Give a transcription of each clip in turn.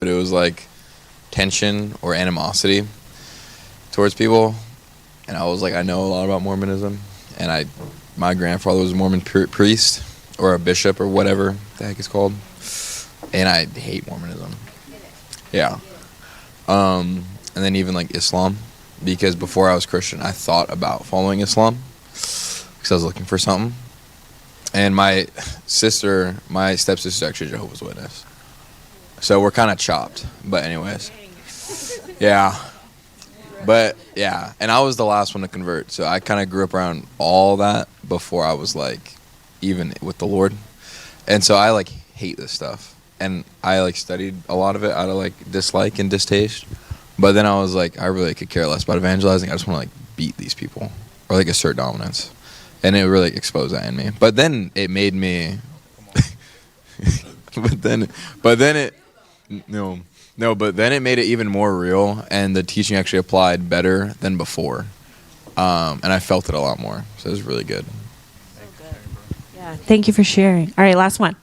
but it was like tension or animosity towards people. And I was like, I know a lot about Mormonism, and my grandfather was a Mormon priest or a bishop or whatever the heck it's called, and I hate Mormonism. Yeah. And then even like Islam, because before I was Christian, I thought about following Islam because I was looking for something. And my stepsister, actually Jehovah's Witness. So we're kind of chopped. But anyways, yeah. But yeah, and I was the last one to convert. So I kind of grew up around all that before I was like even with the Lord. And so I like hate this stuff. And I like studied a lot of it out of like dislike and distaste. But then I was like, I really could care less about evangelizing. I just want to like beat these people or like assert dominance. And it really exposed that in me. But then it made me but then it made it even more real, and the teaching actually applied better than before. And I felt it a lot more. So it was really good. So good. Yeah, thank you for sharing. All right, last one.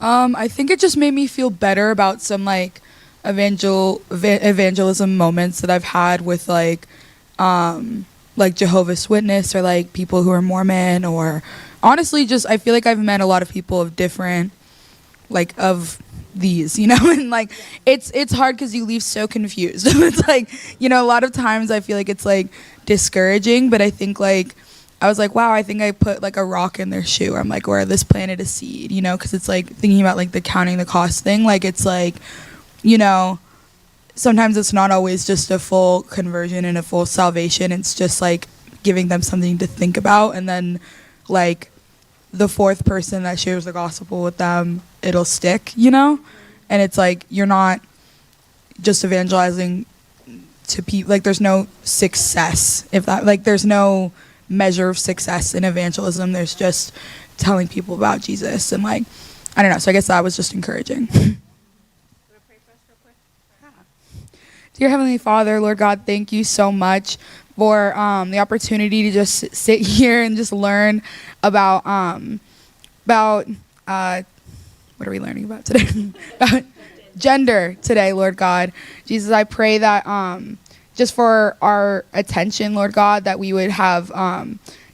I think it just made me feel better about some like evangelism moments that I've had with like Jehovah's Witness or like people who are Mormon, or honestly just I feel like I've met a lot of people of different like of these, you know, and like it's hard because you leave so confused. It's like, you know, a lot of times I feel like it's like discouraging, but I think like I was like, wow, I think I put like a rock in their shoe. I'm like, or this planted a seed, you know, because it's like thinking about like the counting the cost thing. Like it's like, you know, sometimes it's not always just a full conversion and a full salvation. It's just like giving them something to think about. And then like the fourth person that shares the gospel with them, it'll stick, you know? And it's like, you're not just evangelizing to people. Like there's no success if that, like there's no measure of success in evangelism. There's just telling people about Jesus. And like, I don't know. So I guess that was just encouraging. Dear Heavenly Father, Lord God, thank you so much for the opportunity to just sit here and just learn about what are we learning about today? About gender today, Lord God. Jesus, I pray that just for our attention, Lord God, that we would have,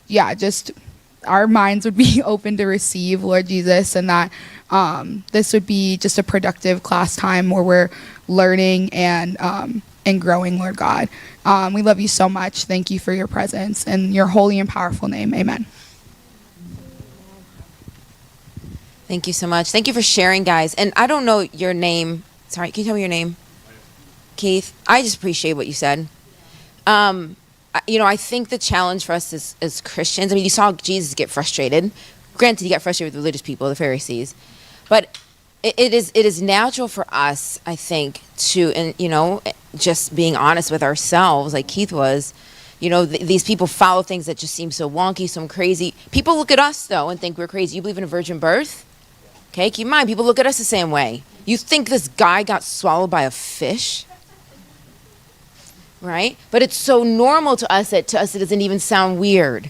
just our minds would be open to receive, Lord Jesus, and that this would be just a productive class time where we're learning and growing, Lord God. We love you so much. Thank you for your presence. In your holy and powerful name, amen. Thank you so much. Thank you for sharing, guys. And I don't know your name. Sorry, can you tell me your name? Keith. I just appreciate what you said. I think the challenge for us as Christians, I mean, you saw Jesus get frustrated. Granted, he got frustrated with religious people, the Pharisees. But it is natural for us, I think, to, just being honest with ourselves, like Keith was. These people follow things that just seem so wonky, so crazy. People look at us, though, and think we're crazy. You believe in a virgin birth? Okay, keep in mind, people look at us the same way. You think this guy got swallowed by a fish? Right? But it's so normal to us that it doesn't even sound weird.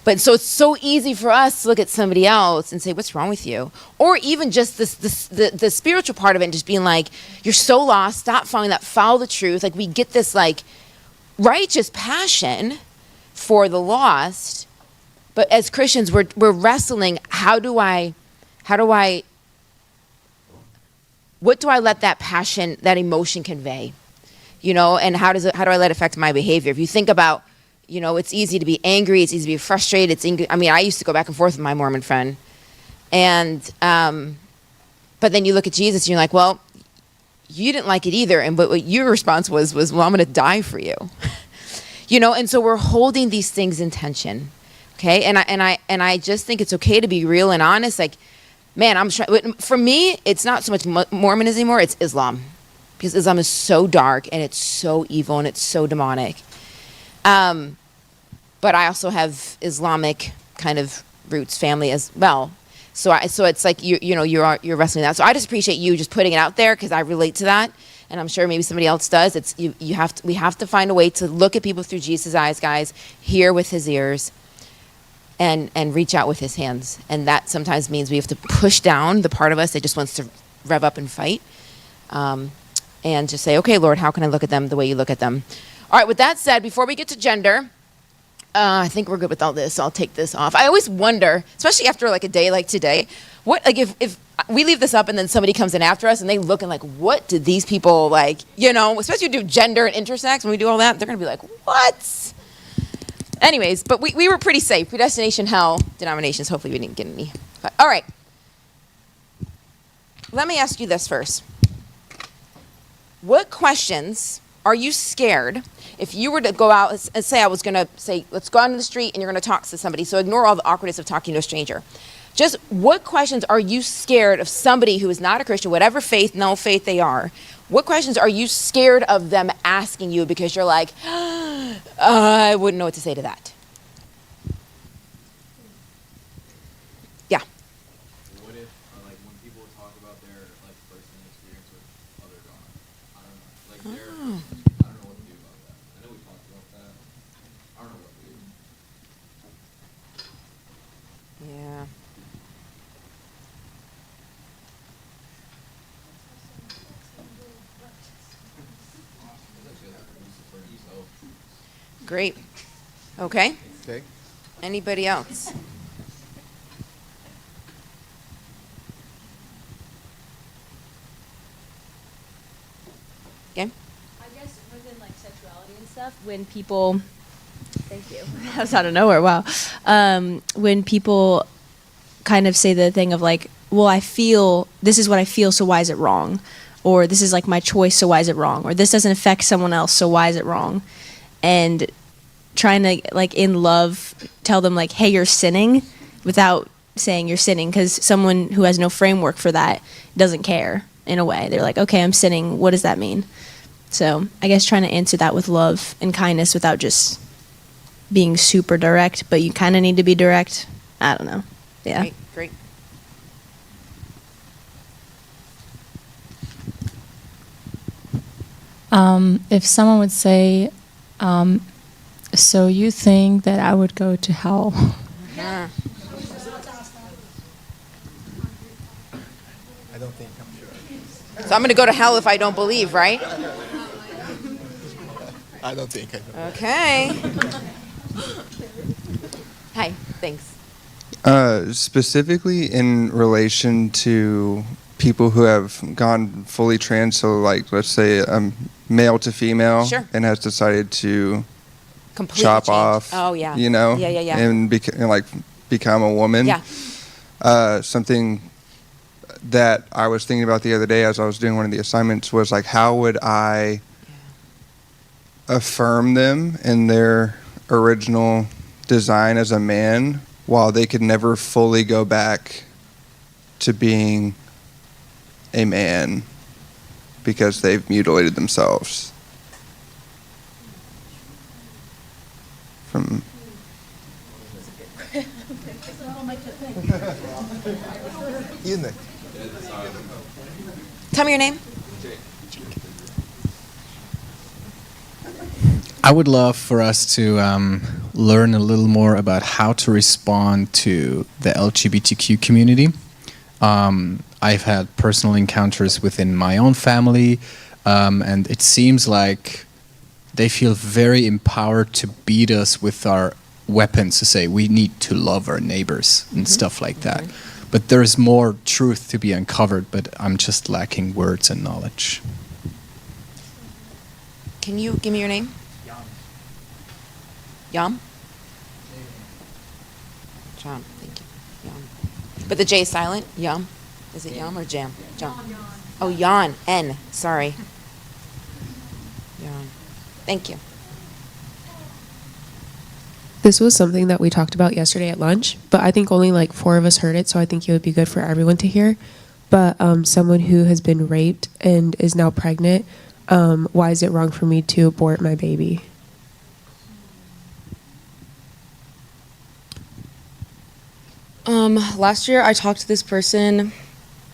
But so it's so easy for us to look at somebody else and say, what's wrong with you? Or even just the spiritual part of it, and just being like, you're so lost, stop following that, follow the truth. Like we get this like righteous passion for the lost. But as Christians, we're wrestling, what do I let that passion, that emotion convey? And how do I let it affect my behavior? If you think about, it's easy to be angry, it's easy to be frustrated. I used to go back and forth with my Mormon friend. And, but then you look at Jesus and you're like, well, you didn't like it either. But what your response was, well, I'm going to die for you. And so we're holding these things in tension. Okay. And I just think it's okay to be real and honest. Like, man, for me, it's not so much Mormonism anymore, it's Islam. Because Islam is so dark and it's so evil and it's so demonic. But I also have Islamic kind of roots, family as well. So it's like you're wrestling that. So I just appreciate you just putting it out there because I relate to that, and I'm sure maybe somebody else does. We have to find a way to look at people through Jesus' eyes, guys, hear with his ears, and reach out with his hands. And that sometimes means we have to push down the part of us that just wants to rev up and fight. And just say, okay, Lord, how can I look at them the way you look at them? All right, with that said, before we get to gender, I think we're good with all this. I'll take this off. I always wonder, especially after like a day like today, what, like if we leave this up and then somebody comes in after us and they look and like, what did these people like, you know, especially when we do gender and intersex, when we do all that, they're going to be like, what? Anyways, but we were pretty safe. Predestination, hell, denominations, hopefully we didn't get any. But, all right. Let me ask you this first. What questions are you scared if you were to go out and say, I was going to say, let's go out on the street and you're going to talk to somebody. So ignore all the awkwardness of talking to a stranger. Just what questions are you scared of somebody who is not a Christian, whatever faith, no faith they are? What questions are you scared of them asking you because you're like, I wouldn't know what to say to that? Yeah. What if, like, when people talk about their, like, personal experience with other God, I don't know, like, I don't know what to do about that. I know we talked about that. I don't know what to do. Yeah. Great. Okay. Okay. Anybody else? Okay. I guess within like sexuality and stuff, when people, thank you, that was out of nowhere. Wow. When people kind of say the thing of like, well, I feel this is what I feel, so why is it wrong? Or this is like my choice, so why is it wrong? Or this doesn't affect someone else, so why is it wrong? And trying to like in love tell them like, hey, you're sinning, without saying you're sinning, because someone who has no framework for that doesn't care. In a way, they're like, okay, I'm sinning, what does that mean? So I guess trying to answer that with love and kindness without just being super direct, but you kind of need to be direct. I don't know. Yeah. Great. If someone would say, so you think that I would go to hell? Yeah. I don't think I'm sure. So I'm going to go to hell if I don't believe, right? I don't think I know. Okay. Hi, thanks. Specifically in relation to people who have gone fully trans, so like let's say male to female, Sure. and has decided to Completely chop changed. off, Oh, yeah. you know, Yeah. and become a woman. Yeah. Something that I was thinking about the other day as I was doing one of the assignments was like, how would I affirm them in their original design as a man while they could never fully go back to being a man because they've mutilated themselves from You know. Tell me your name. I would love for us to learn a little more about how to respond to the LGBTQ community. I've had personal encounters within my own family, and it seems like they feel very empowered to beat us with our weapons to say we need to love our neighbors and stuff like that. But there is more truth to be uncovered, but I'm just lacking words and knowledge. Can you give me your name? Yam? John, thank you. Yam. But the J is silent? Yam? Is it Yam or Jam? John. Oh, Yan. N. Sorry. Yan. Thank you. This was something that we talked about yesterday at lunch, but I think only like 4 of us heard it, so I think it would be good for everyone to hear. But someone who has been raped and is now pregnant, why is it wrong for me to abort my baby? Last year I talked to this person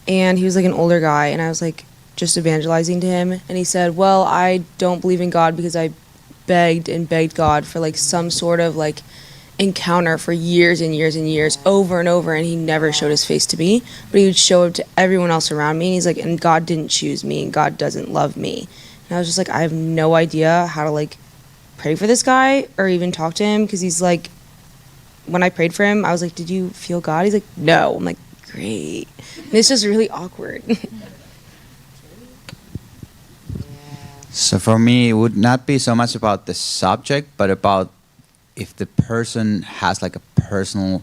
and he was like an older guy and I was like just evangelizing to him and he said, well, I don't believe in God because I begged and begged God for like some sort of like encounter for years and years and years, over and over, and he never showed his face to me, but he would show it to everyone else around me, and he's like, and God didn't choose me, and God doesn't love me. And I was just like, I have no idea how to like pray for this guy or even talk to him, because he's like, when I prayed for him, I was like, did you feel God? He's like, no. I'm like, great. And it's just really awkward. So for me, it would not be so much about the subject, but about if the person has like a personal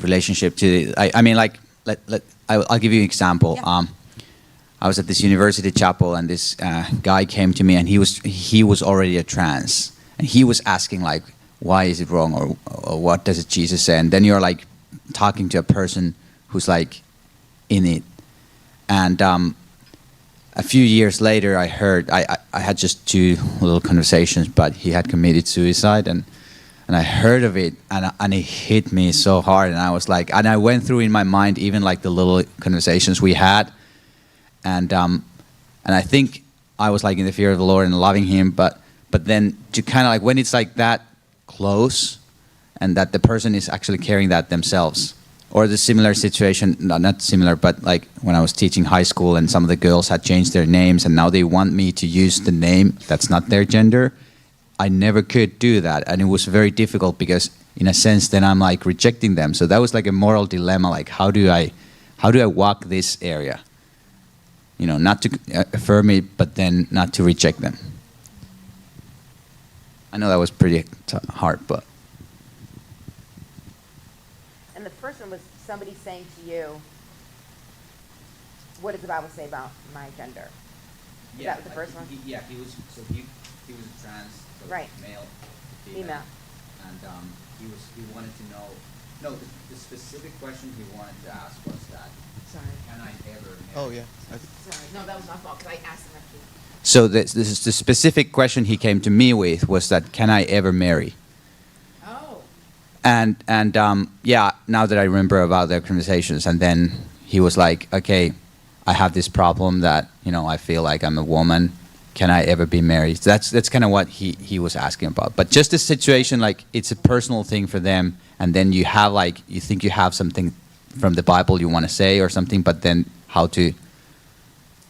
relationship to. I mean, like, I'll give you an example. Yeah. I was at this university chapel, and this guy came to me, and he was already a trans, and he was asking like, why is it wrong, or what does Jesus say? And then you're like talking to a person who's like in it, and a few years later, I heard I had just 2 little conversations, but he had committed suicide, and I heard of it, and it hit me so hard, and I was like, and I went through in my mind even like the little conversations we had, and I think I was like in the fear of the Lord and loving Him, but then to kind of like when it's like that close, and that the person is actually carrying that themselves. Or the similar situation, not similar, but like when I was teaching high school and some of the girls had changed their names and now they want me to use the name that's not their gender. I never could do that. And it was very difficult because in a sense then I'm like rejecting them. So that was like a moral dilemma, like how do I walk this area? You know, not to affirm it, but then not to reject them. I know that was pretty hard, but. And the first one was somebody saying to you, what does the Bible say about my gender? Is that the first one? He was a trans, so right. Male, female. And he wanted to know, no, the specific question he wanted to ask was that, sorry, can I ever marry? Oh, yeah. Sorry, no, that was my fault, because I asked him that too. So this is the specific question he came to me with was that, can I ever marry? Oh. And yeah, now that I remember about their conversations, and then he was like, okay, I have this problem that, you know, I feel like I'm a woman. Can I ever be married? So that's kind of what he was asking about. But just this situation, like it's a personal thing for them, and then you have like, you think you have something from the Bible you want to say or something, but then how to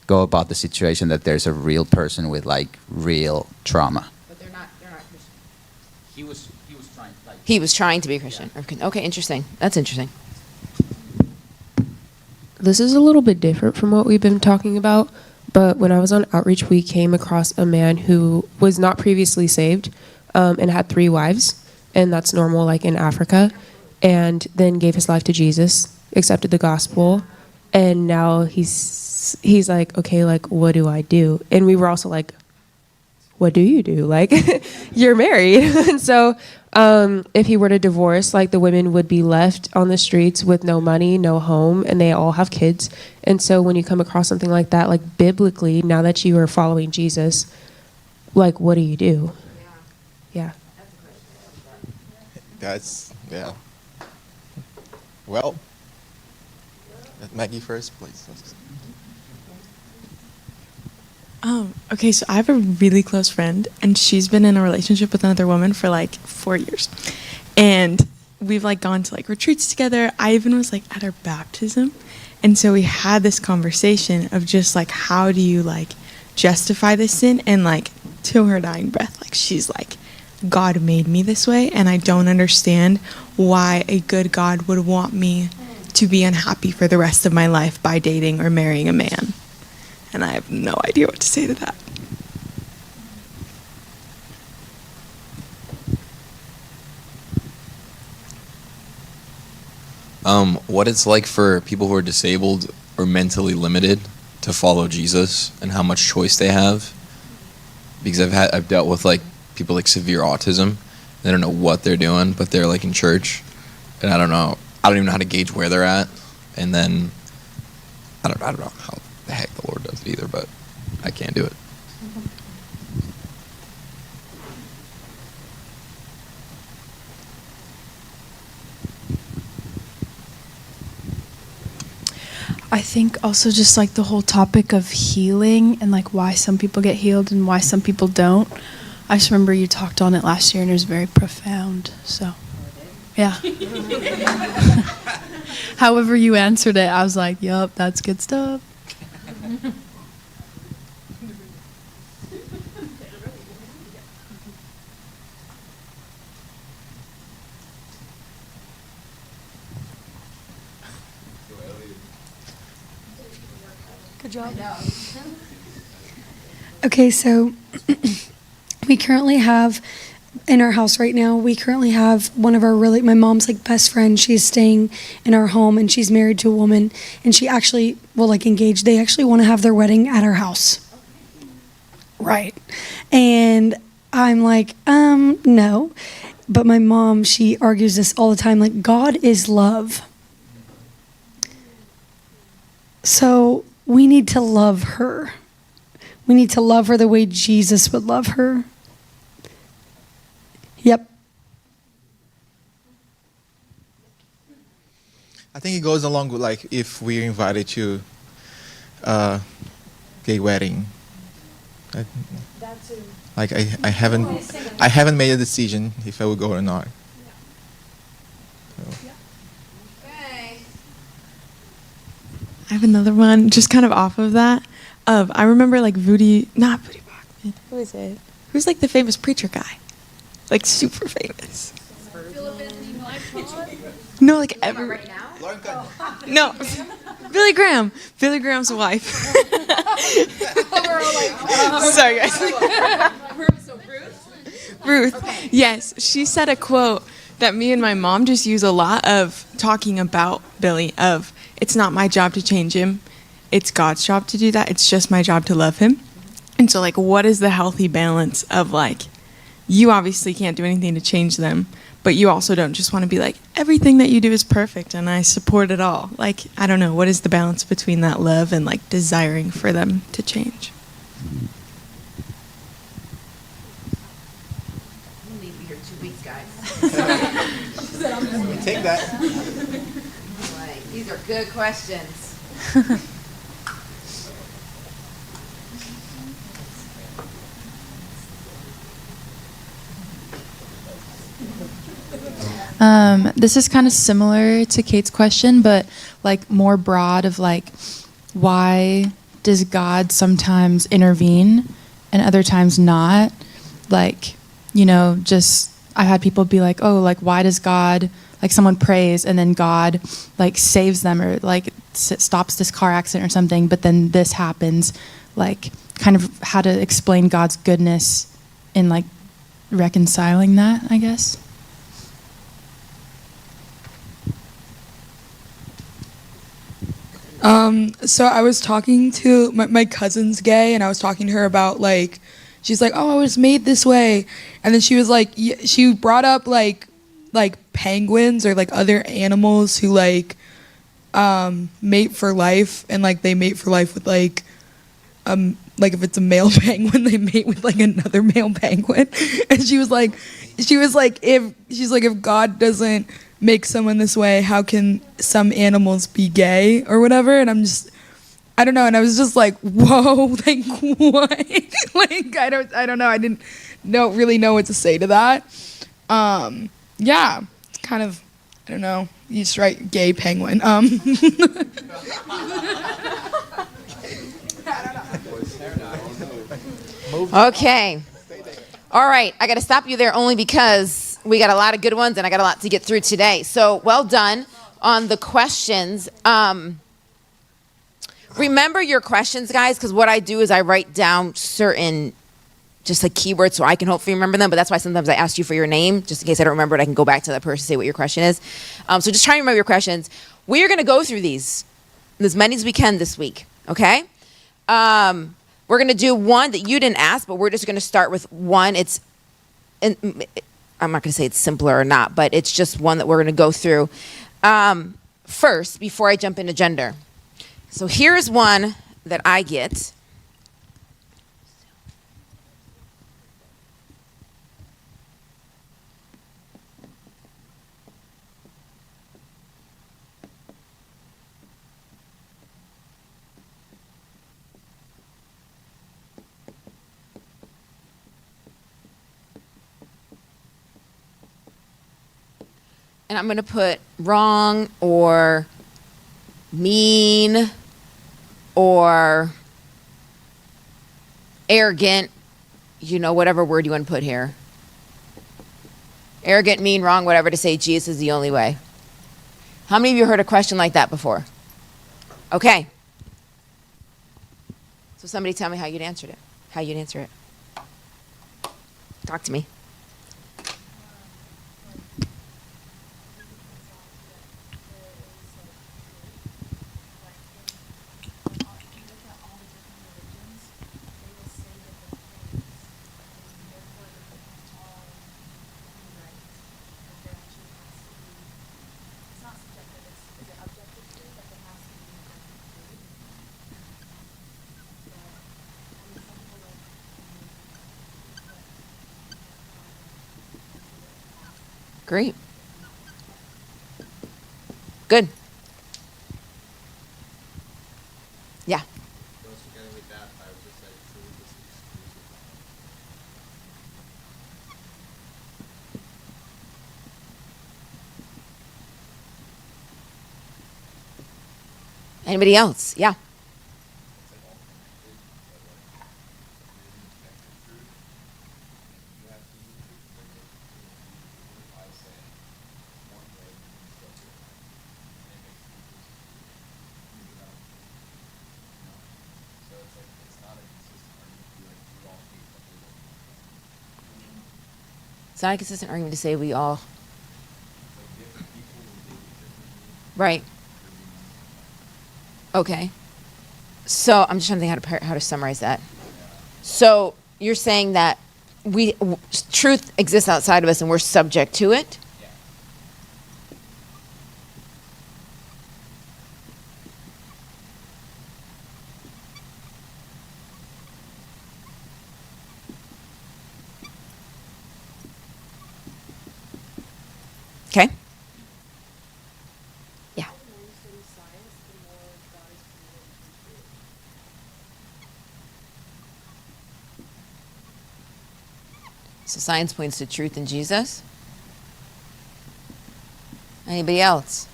go about the situation that there's a real person with like real trauma. But they're not Christian. He was trying to like. He was trying to be Christian. Yeah. Okay, interesting. That's interesting. This is a little bit different from what we've been talking about, but when I was on outreach, we came across a man who was not previously saved and had 3 wives, and that's normal like in Africa, and then gave his life to Jesus, accepted the gospel, and now he's like, okay, like what do I do? And we were also like, what do you do? Like, you're married. And so if he were to divorce, like the women would be left on the streets with no money, no home, and they all have kids. And so when you come across something like that, like biblically, now that you are following Jesus, like what do you do? Yeah. Yeah. Well, Maggie first, please. Okay, so I have a really close friend, and she's been in a relationship with another woman for like 4 years. And we've like gone to like retreats together. I even was like at her baptism. And so we had this conversation of just like, how do you like justify this sin? And like to her dying breath, like she's like, God made me this way, and I don't understand why a good God would want me to be unhappy for the rest of my life by dating or marrying a man. And I have no idea what to say to that. What it's like for people who are disabled or mentally limited to follow Jesus, and how much choice they have. Because I've dealt with like people like severe autism. They don't know what they're doing, but they're like in church, and I don't even know how to gauge where they're at. And then I don't know how the heck the Lord does it either, but I can't do it. I think also just like the whole topic of healing and like why some people get healed and why some people don't. I just remember you talked on it last year and it was very profound. So Yeah. However you answered it, I was like, yup, that's good stuff. Good job. Okay, so we currently have in our house right now, we currently have one of our my mom's like best friend. She's staying in our home and she's married to a woman and she actually, well, like engaged. They actually want to have their wedding at our house. Right. And I'm like, no. But my mom, she argues this all the time, like, God is love. So we need to love her. We need to love her the way Jesus would love her. Yep. I think it goes along with like if we're invited to gay wedding. Like I haven't made a decision if I would go or not. So. I have another one, just kind of off of that. I remember like not Voodie Bachman. Who is it? Who's like the famous preacher guy? Like super famous. No, like ever. Right now? No, Billy Graham. Billy Graham's wife. Sorry, guys. Ruth. Yes, she said a quote that me and my mom just use a lot of talking about Billy. Of it's not my job to change him. It's God's job to do that. It's just my job to love him. And so, like, what is the healthy balance of, like, you obviously can't do anything to change them, but you also don't just want to be like, everything that you do is perfect and I support it all. Like, I don't know. What is the balance between that love and, like, desiring for them to change? We'll leave you here 2 weeks, guys. Take that. Like, these are good questions. This is kind of similar to Kate's question, but like more broad of like, why does God sometimes intervene and other times not? Like, you know, just I've had people be like, oh, like why does God, like someone prays and then God like saves them or like stops this car accident or something, but then this happens, like kind of how to explain God's goodness in like reconciling that, I guess. So I was talking to my cousin's gay, and I was talking to her about like, she's like, oh, I was made this way, and then she was like, she brought up like penguins or like other animals who like mate for life, and like they mate for life with like if it's a male penguin, they mate with like another male penguin, and she was like, if God doesn't make someone this way, how can some animals be gay or whatever? And I don't know, and I was just like, whoa, like what? Like I don't know, I didn't really know what to say to that. Yeah, it's kind of, I don't know, you just write gay penguin. Okay. All right, I got to stop you there only because we got a lot of good ones and I got a lot to get through today. So well done on the questions. Remember your questions, guys, because what I do is I write down certain just like keywords so I can hopefully remember them. But that's why sometimes I ask you for your name, just in case I don't remember it. I can go back to that person and say what your question is. So just try and remember your questions. We are going to go through these as many as we can this week, okay? We're going to do one that you didn't ask, but we're just going to start with one. I'm not going to say it's simpler or not, but it's just one that we're going to go through first before I jump into gender. So here's one that I get. and I'm going to put wrong or mean or arrogant, whatever word you want to put here. Arrogant, mean, wrong, whatever, to say Jesus is the only way. How many of you heard a question like that before? Okay. So somebody tell me how you'd answer it. Talk to me. Great. Good. Yeah. Anybody else? Yeah. It's not a consistent argument to say we all. Right. Okay. So I'm just trying to think how to summarize that. So you're saying that truth exists outside of us and we're subject to it? Okay. Yeah. So science points to truth in Jesus. Anybody else?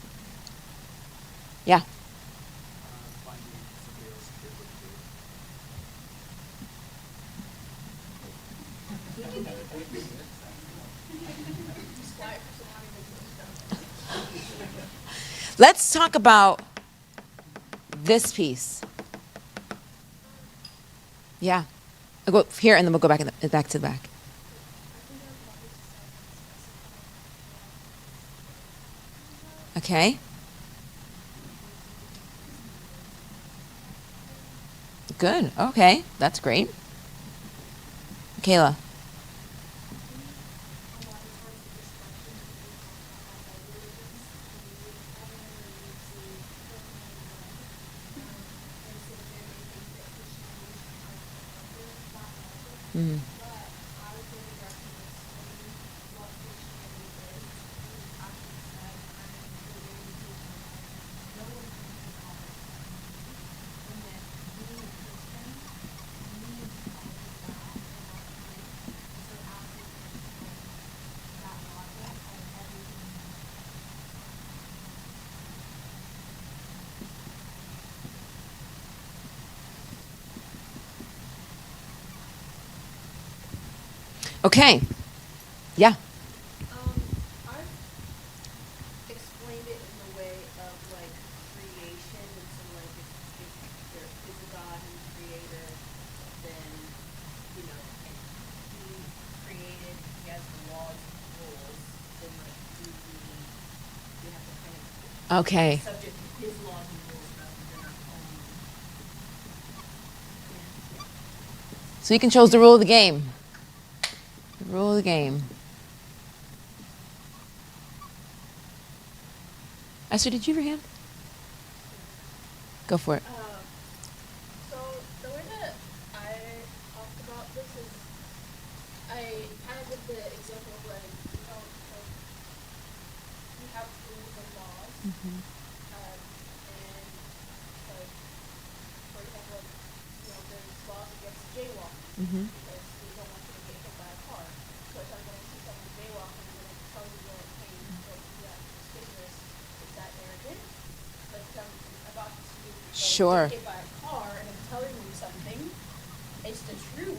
Yeah. Let's talk about this piece. Yeah. I'll go here and then we'll go back back to the back. Okay. Good. Okay. That's great. Kayla. Mm. Okay. Yeah. I've explained it in the way of like creation, and so like if there is a God and creator, then he created, he has the laws and rules, then like we have to kind of Okay. be subject to his laws and rules rather than our own. So you can choose the rule of the game. The rule of the game. Esther, did you have your hand? Go for it. So the way that I talked about this is, I kind of did the example of like, we have rules and laws, and like, for example, there's laws against jaywalking because we don't want you to get hit by a car. So if I'm going to see someone jaywalking, I'm going to tell you you're in pain, so you have to Sure. Get hit by a car and I'm telling you something, it's the truth.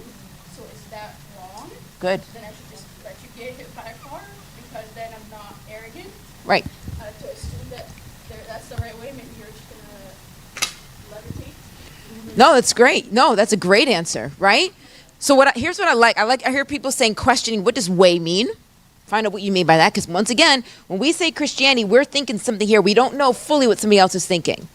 So is that wrong? Good. Then I should just let you get hit by a car because then I'm not arrogant. Right. To assume that that's the right way. Maybe you're just gonna levitate. No, that's great. No, that's a great answer, right? So here's what I like. I hear people saying, questioning, what does way mean? Find out what you mean by that, because once again, when we say Christianity, we're thinking something here. We don't know fully what somebody else is thinking.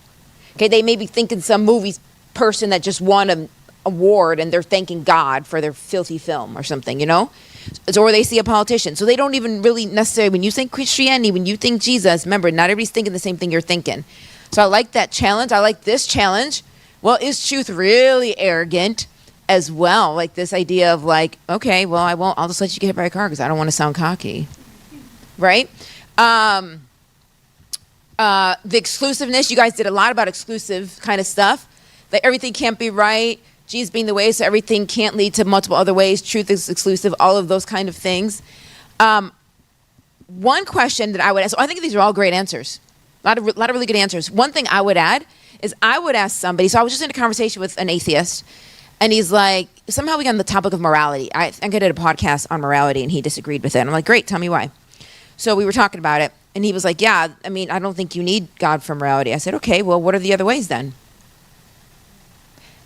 Okay, they may be thinking some movie person that just won an award and they're thanking God for their filthy film or something, you know? Or they see a politician. So they don't even really necessarily, when you think Christianity, when you think Jesus, remember, not everybody's thinking the same thing you're thinking. So I like that challenge. I like this challenge. Well, is truth really arrogant as well? Like this idea of like, okay, well, I'll just let you get hit by a car because I don't want to sound cocky. Right? The exclusiveness, you guys did a lot about exclusive kind of stuff. That everything can't be right. Jesus being the way, so everything can't lead to multiple other ways. Truth is exclusive, all of those kind of things. One question that I would ask, so I think these are all great answers. A lot of really good answers. One thing I would add is I would ask somebody, so I was just in a conversation with an atheist, and he's like, somehow we got on the topic of morality. I think I did a podcast on morality, and he disagreed with it. And I'm like, great, tell me why. So we were talking about it, and he was like, yeah, I mean, I don't think you need God for morality. I said, okay, well, what are the other ways then?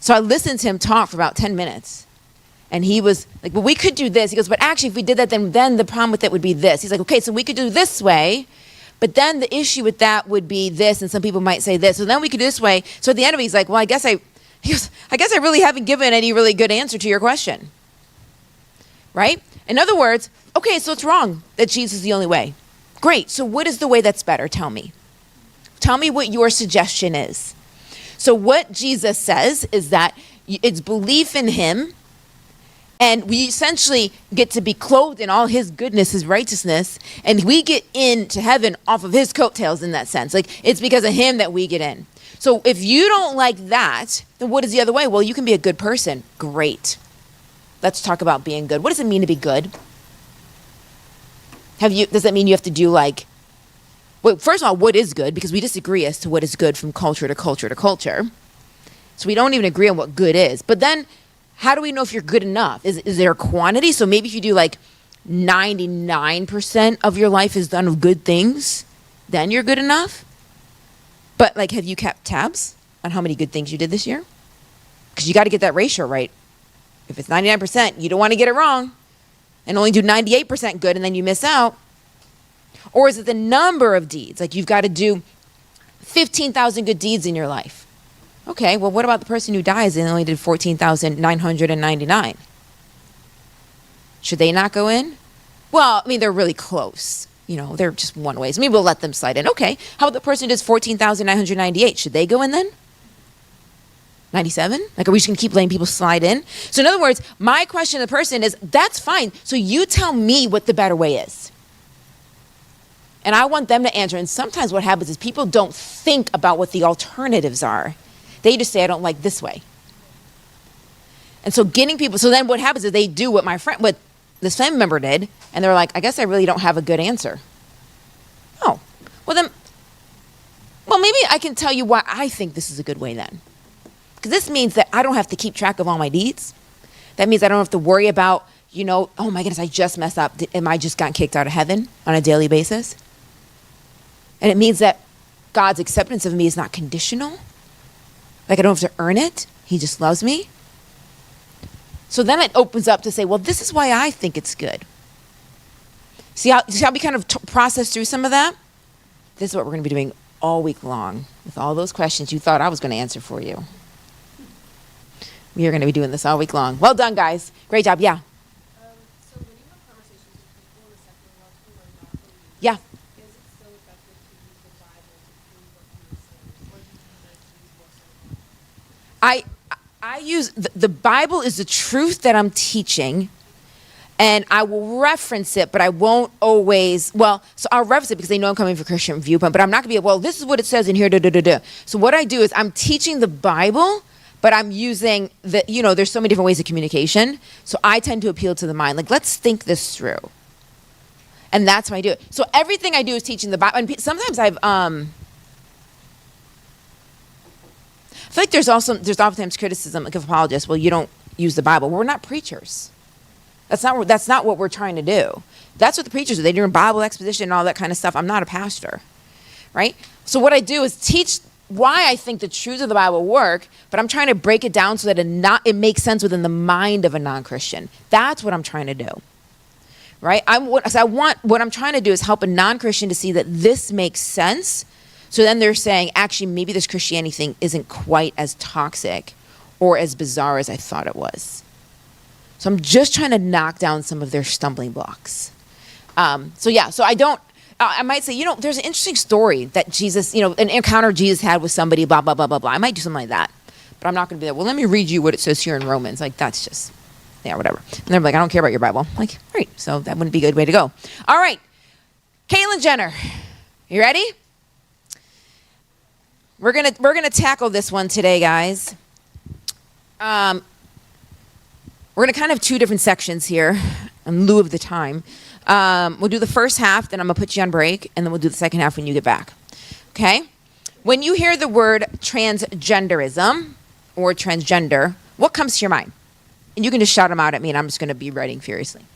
So I listened to him talk for about 10 minutes. And he was like, well, we could do this. He goes, but actually, if we did that, then the problem with it would be this. He's like, okay, so we could do this way, but then the issue with that would be this, and some people might say this. So then we could do this way. So at the end of it, he's like, well, I guess I really haven't given any really good answer to your question. Right? In other words, okay, so it's wrong that Jesus is the only way. Great. So what is the way that's better? Tell me. Tell me what your suggestion is. So what Jesus says is that it's belief in him, and we essentially get to be clothed in all his goodness, his righteousness, and we get into heaven off of his coattails in that sense. Like, it's because of him that we get in. So if you don't like that, then what is the other way? Well, you can be a good person. Great. Let's talk about being good. What does it mean to be good? Does that mean you have to do like, well, first of all, what is good? Because we disagree as to what is good from culture to culture to culture. So we don't even agree on what good is. But then, how do we know if you're good enough? Is there a quantity? So maybe if you do like 99% of your life is done of good things, then you're good enough? But like, have you kept tabs on how many good things you did this year? Because you got to get that ratio right. If it's 99%, you don't want to get it wrong and only do 98% good and then you miss out. Or is it the number of deeds? Like, you've got to do 15,000 good deeds in your life. Okay, well, what about the person who dies and only did 14,999? Should they not go in? Well, I mean, they're really close. You know, they're just one way. So maybe we'll let them slide in. Okay, how about the person who does 14,998? Should they go in then? 97? Like, are we just going to keep letting people slide in? So in other words, my question to the person is, that's fine. So you tell me what the better way is. And I want them to answer. And sometimes what happens is people don't think about what the alternatives are. They just say, I don't like this way. And so getting people, so then what happens is they do what this family member did, and they're like, I guess I really don't have a good answer. Oh, well maybe I can tell you why I think this is a good way then. Because this means that I don't have to keep track of all my deeds. That means I don't have to worry about, oh my goodness, I just messed up. Am I just gotten kicked out of heaven on a daily basis? And it means that God's acceptance of me is not conditional. Like, I don't have to earn it. He just loves me. So then it opens up to say, well, this is why I think it's good. See how we kind of process through some of that? This is what we're going to be doing all week long with all those questions you thought I was going to answer for you. We are going to be doing this all week long. Well done, guys. Great job. Yeah. Yeah. I use the Bible is the truth that I'm teaching, and I will reference it, but I won't always, so I'll reference it because they know I'm coming from a Christian viewpoint, but I'm not going to be, this is what it says in here, So what I do is I'm teaching the Bible, but I'm using there's so many different ways of communication, so I tend to appeal to the mind. Like, let's think this through. And that's why I do it. So everything I do is teaching the Bible. And sometimes feel like there's oftentimes criticism like of apologists. Well, you don't use the Bible. We're not preachers. That's not what we're trying to do. That's what the preachers do. They do Bible exposition and all that kind of stuff. I'm not a pastor, right? So what I do is teach why I think the truths of the Bible work, but I'm trying to break it down so that it makes sense within the mind of a non-Christian. That's what I'm trying to do, right? What I'm trying to do is help a non-Christian to see that this makes sense. So then they're saying, actually, maybe this Christianity thing isn't quite as toxic or as bizarre as I thought it was. So I'm just trying to knock down some of their stumbling blocks. I might say, there's an interesting story that Jesus, an encounter Jesus had with somebody, blah, blah, blah, blah, blah. I might do something like that, but I'm not going to be like, well, let me read you what it says here in Romans. Like, that's just, yeah, whatever. And they're like, I don't care about your Bible. I'm like, all right, so that wouldn't be a good way to go. All right, Caitlyn Jenner, you ready? We're gonna tackle this one today, guys. We're gonna kind of have two different sections here in lieu of the time. We'll do the first half, then I'm gonna put you on break, and then we'll do the second half when you get back. Okay? When you hear the word transgenderism or transgender, what comes to your mind? And you can just shout them out at me, and I'm just gonna be writing furiously.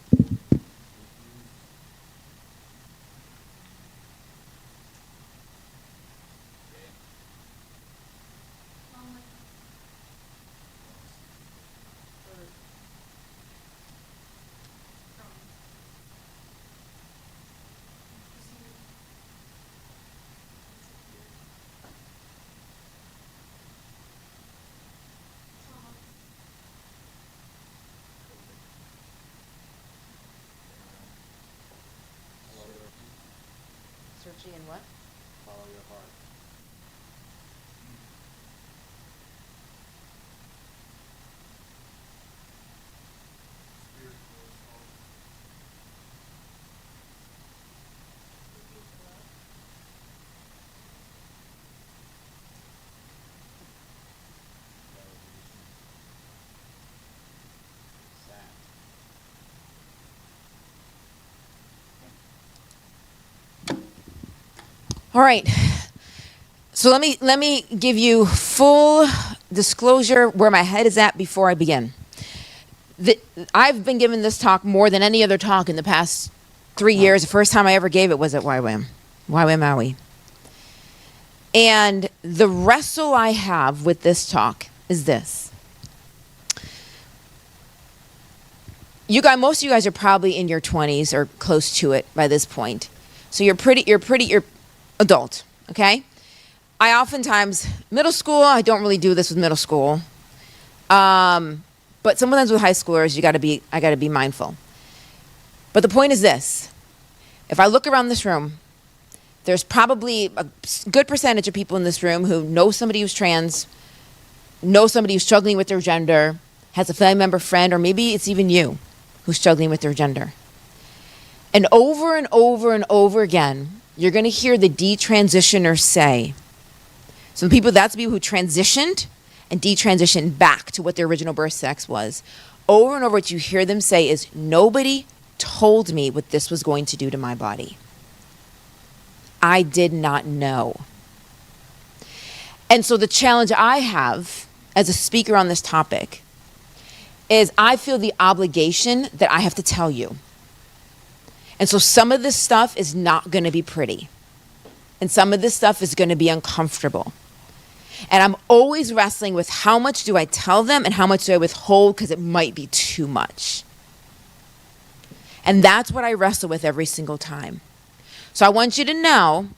Searching in what? Follow your heart. All right. So let me give you full disclosure where my head is at before I begin. I've been given this talk more than any other talk in the past 3 years. The first time I ever gave it was at YWAM Maui. And the wrestle I have with this talk is this. Most of you guys are probably in your 20s or close to it by this point. So you're adult, okay? I oftentimes, middle school, I don't really do this with middle school. But sometimes with high schoolers, I gotta be mindful. But the point is this. If I look around this room, there's probably a good percentage of people in this room who know somebody who's trans, know somebody who's struggling with their gender, has a family member, friend, or maybe it's even you who's struggling with their gender. And over and over and over again, you're going to hear the detransitioners say, that's people who transitioned and detransitioned back to what their original birth sex was. Over and over, what you hear them say is, nobody told me what this was going to do to my body. I did not know. And so the challenge I have as a speaker on this topic is I feel the obligation that I have to tell you. And so some of this stuff is not going to be pretty. And some of this stuff is going to be uncomfortable. And I'm always wrestling with how much do I tell them and how much do I withhold because it might be too much. And that's what I wrestle with every single time. So I want you to know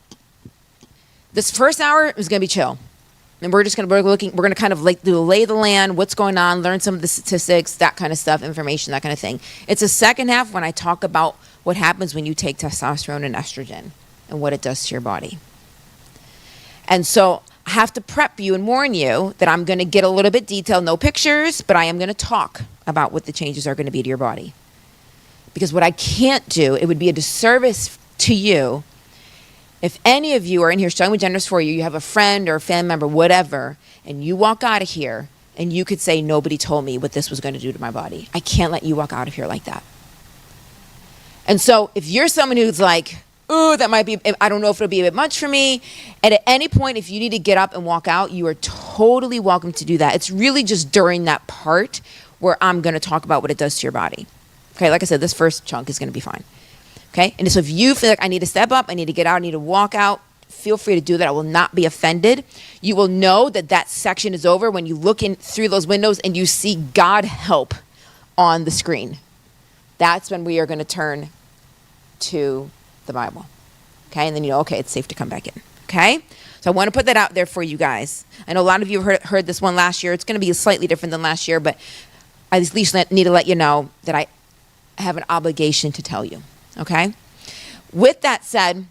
this first hour is going to be chill. And we're going to kind of like do lay the land, what's going on, learn some of the statistics, that kind of stuff, information, that kind of thing. It's the second half when I talk about what happens when you take testosterone and estrogen and what it does to your body. And so I have to prep you and warn you that I'm going to get a little bit detailed, no pictures, but I am going to talk about what the changes are going to be to your body. Because what I can't do, it would be a disservice to you if any of you are in here struggling with gender dysphoria, you have a friend or a family member, whatever, and you walk out of here and you could say, nobody told me what this was going to do to my body. I can't let you walk out of here like that. And so if you're someone who's like, ooh, that might be, I don't know if it'll be a bit much for me. And at any point, if you need to get up and walk out, you are totally welcome to do that. It's really just during that part where I'm going to talk about what it does to your body. Okay, like I said, this first chunk is going to be fine. Okay, and so if you feel like I need to step up, I need to get out, I need to walk out, feel free to do that. I will not be offended. You will know that that section is over when you look in through those windows and you see God help on the screen. That's when we are going to turn to the Bible. Okay, and then you know, okay, it's safe to come back in. Okay, so I want to put that out there for you guys. I know a lot of you heard this one last year. It's going to be slightly different than last year, but I at least need to let you know that I have an obligation to tell you. Okay? With that said,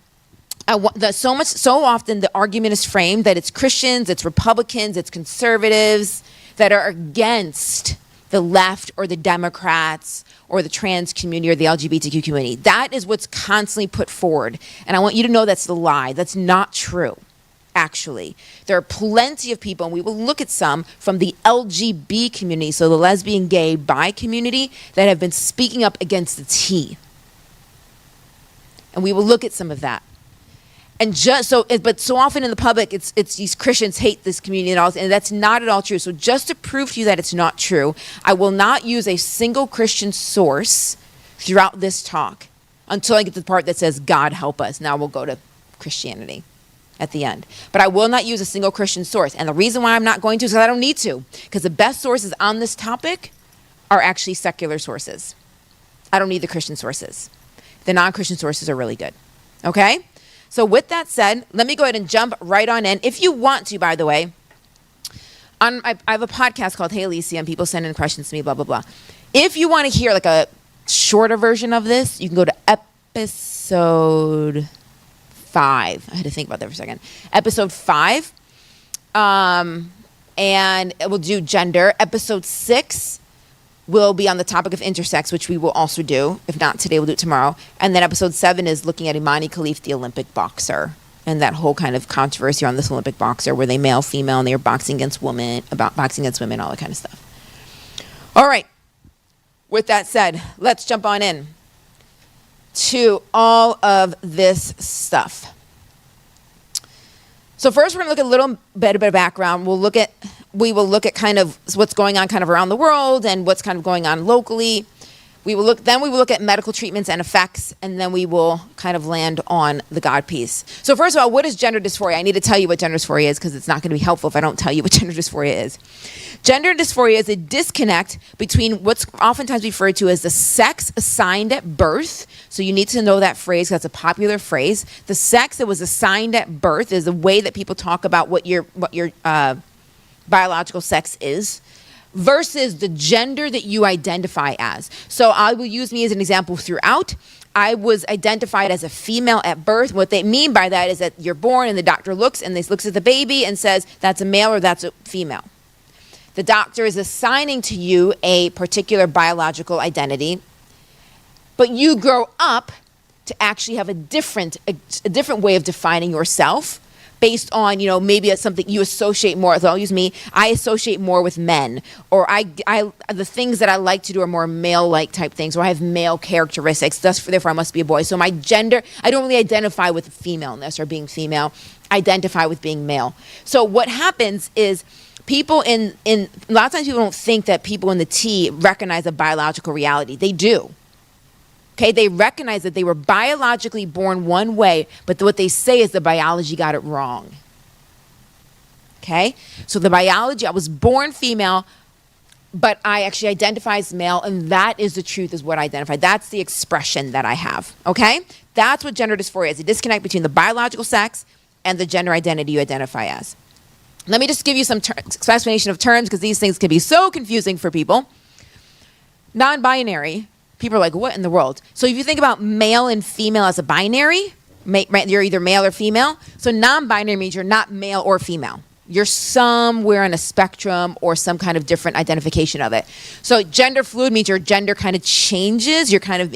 so often the argument is framed that it's Christians, it's Republicans, it's conservatives that are against the left or the Democrats or the trans community or the LGBTQ community. That is what's constantly put forward. And I want you to know that's the lie. That's not true, actually. There are plenty of people, and we will look at some from the LGB community, so the lesbian, gay, bi community, that have been speaking up against the T. And we will look at some of that. And just so, but so often in the public, it's these Christians hate this community and all, and that's not at all true. So just to prove to you that it's not true, I will not use a single Christian source throughout this talk until I get to the part that says, God help us. Now we'll go to Christianity at the end. But I will not use a single Christian source. And the reason why I'm not going to is because I don't need to. Because the best sources on this topic are actually secular sources. I don't need the Christian sources. The non-Christian sources are really good. Okay? So with that said, let me go ahead and jump right on in. If you want to, by the way, I have a podcast called Hey Alycia, and people send in questions to me, blah, blah, blah. If you want to hear like a shorter version of this, you can go to episode 5. I had to think about that for a second. Episode 5. And we'll do gender. Episode 6 will be on the topic of intersex, which we will also do. If not today, we'll do it tomorrow. And then episode 7 is looking at Imani Khalif, the Olympic boxer, and that whole kind of controversy on this Olympic boxer where they male, female, and they were boxing against women, all that kind of stuff. All right. With that said, let's jump on in to all of this stuff. So first, we're going to look at a little bit of background. We will look at kind of what's going on kind of around the world and what's kind of going on locally. We will look at medical treatments and effects, and then we will kind of land on the God piece. So first of all, what is gender dysphoria? I need to tell you what gender dysphoria is because it's not going to be helpful if I don't tell you what gender dysphoria is. Gender dysphoria is a disconnect between what's oftentimes referred to as the sex assigned at birth. So you need to know that phrase, that's a popular phrase. The sex that was assigned at birth is the way that people talk about what your biological sex is, versus the gender that you identify as. So I will use me as an example throughout. I was identified as a female at birth. What they mean by that is that you're born and the doctor looks at the baby and says, that's a male or that's a female. The doctor is assigning to you a particular biological identity, but you grow up to actually have a different way of defining yourself, based on, maybe it's something you associate more with. I'll use me. I associate more with men, or the things that I like to do are more male-like type things, or I have male characteristics. Therefore, I must be a boy. So my gender, I don't really identify with femaleness or being female. I identify with being male. So what happens is people a lot of times people don't think that people in the T recognize a biological reality. They do. Okay, they recognize that they were biologically born one way, but what they say is the biology got it wrong. Okay, so the biology, I was born female, but I actually identify as male, and that is the truth, is what I identify. That's the expression that I have. Okay, that's what gender dysphoria is, a disconnect between the biological sex and the gender identity you identify as. Let me just give you some explanation of terms, because these things can be so confusing for people. Non-binary. People are like, what in the world? So if you think about male and female as a binary, you're either male or female. So non-binary means you're not male or female. You're somewhere on a spectrum or some kind of different identification of it. So gender fluid means your gender kind of changes. You're kind of,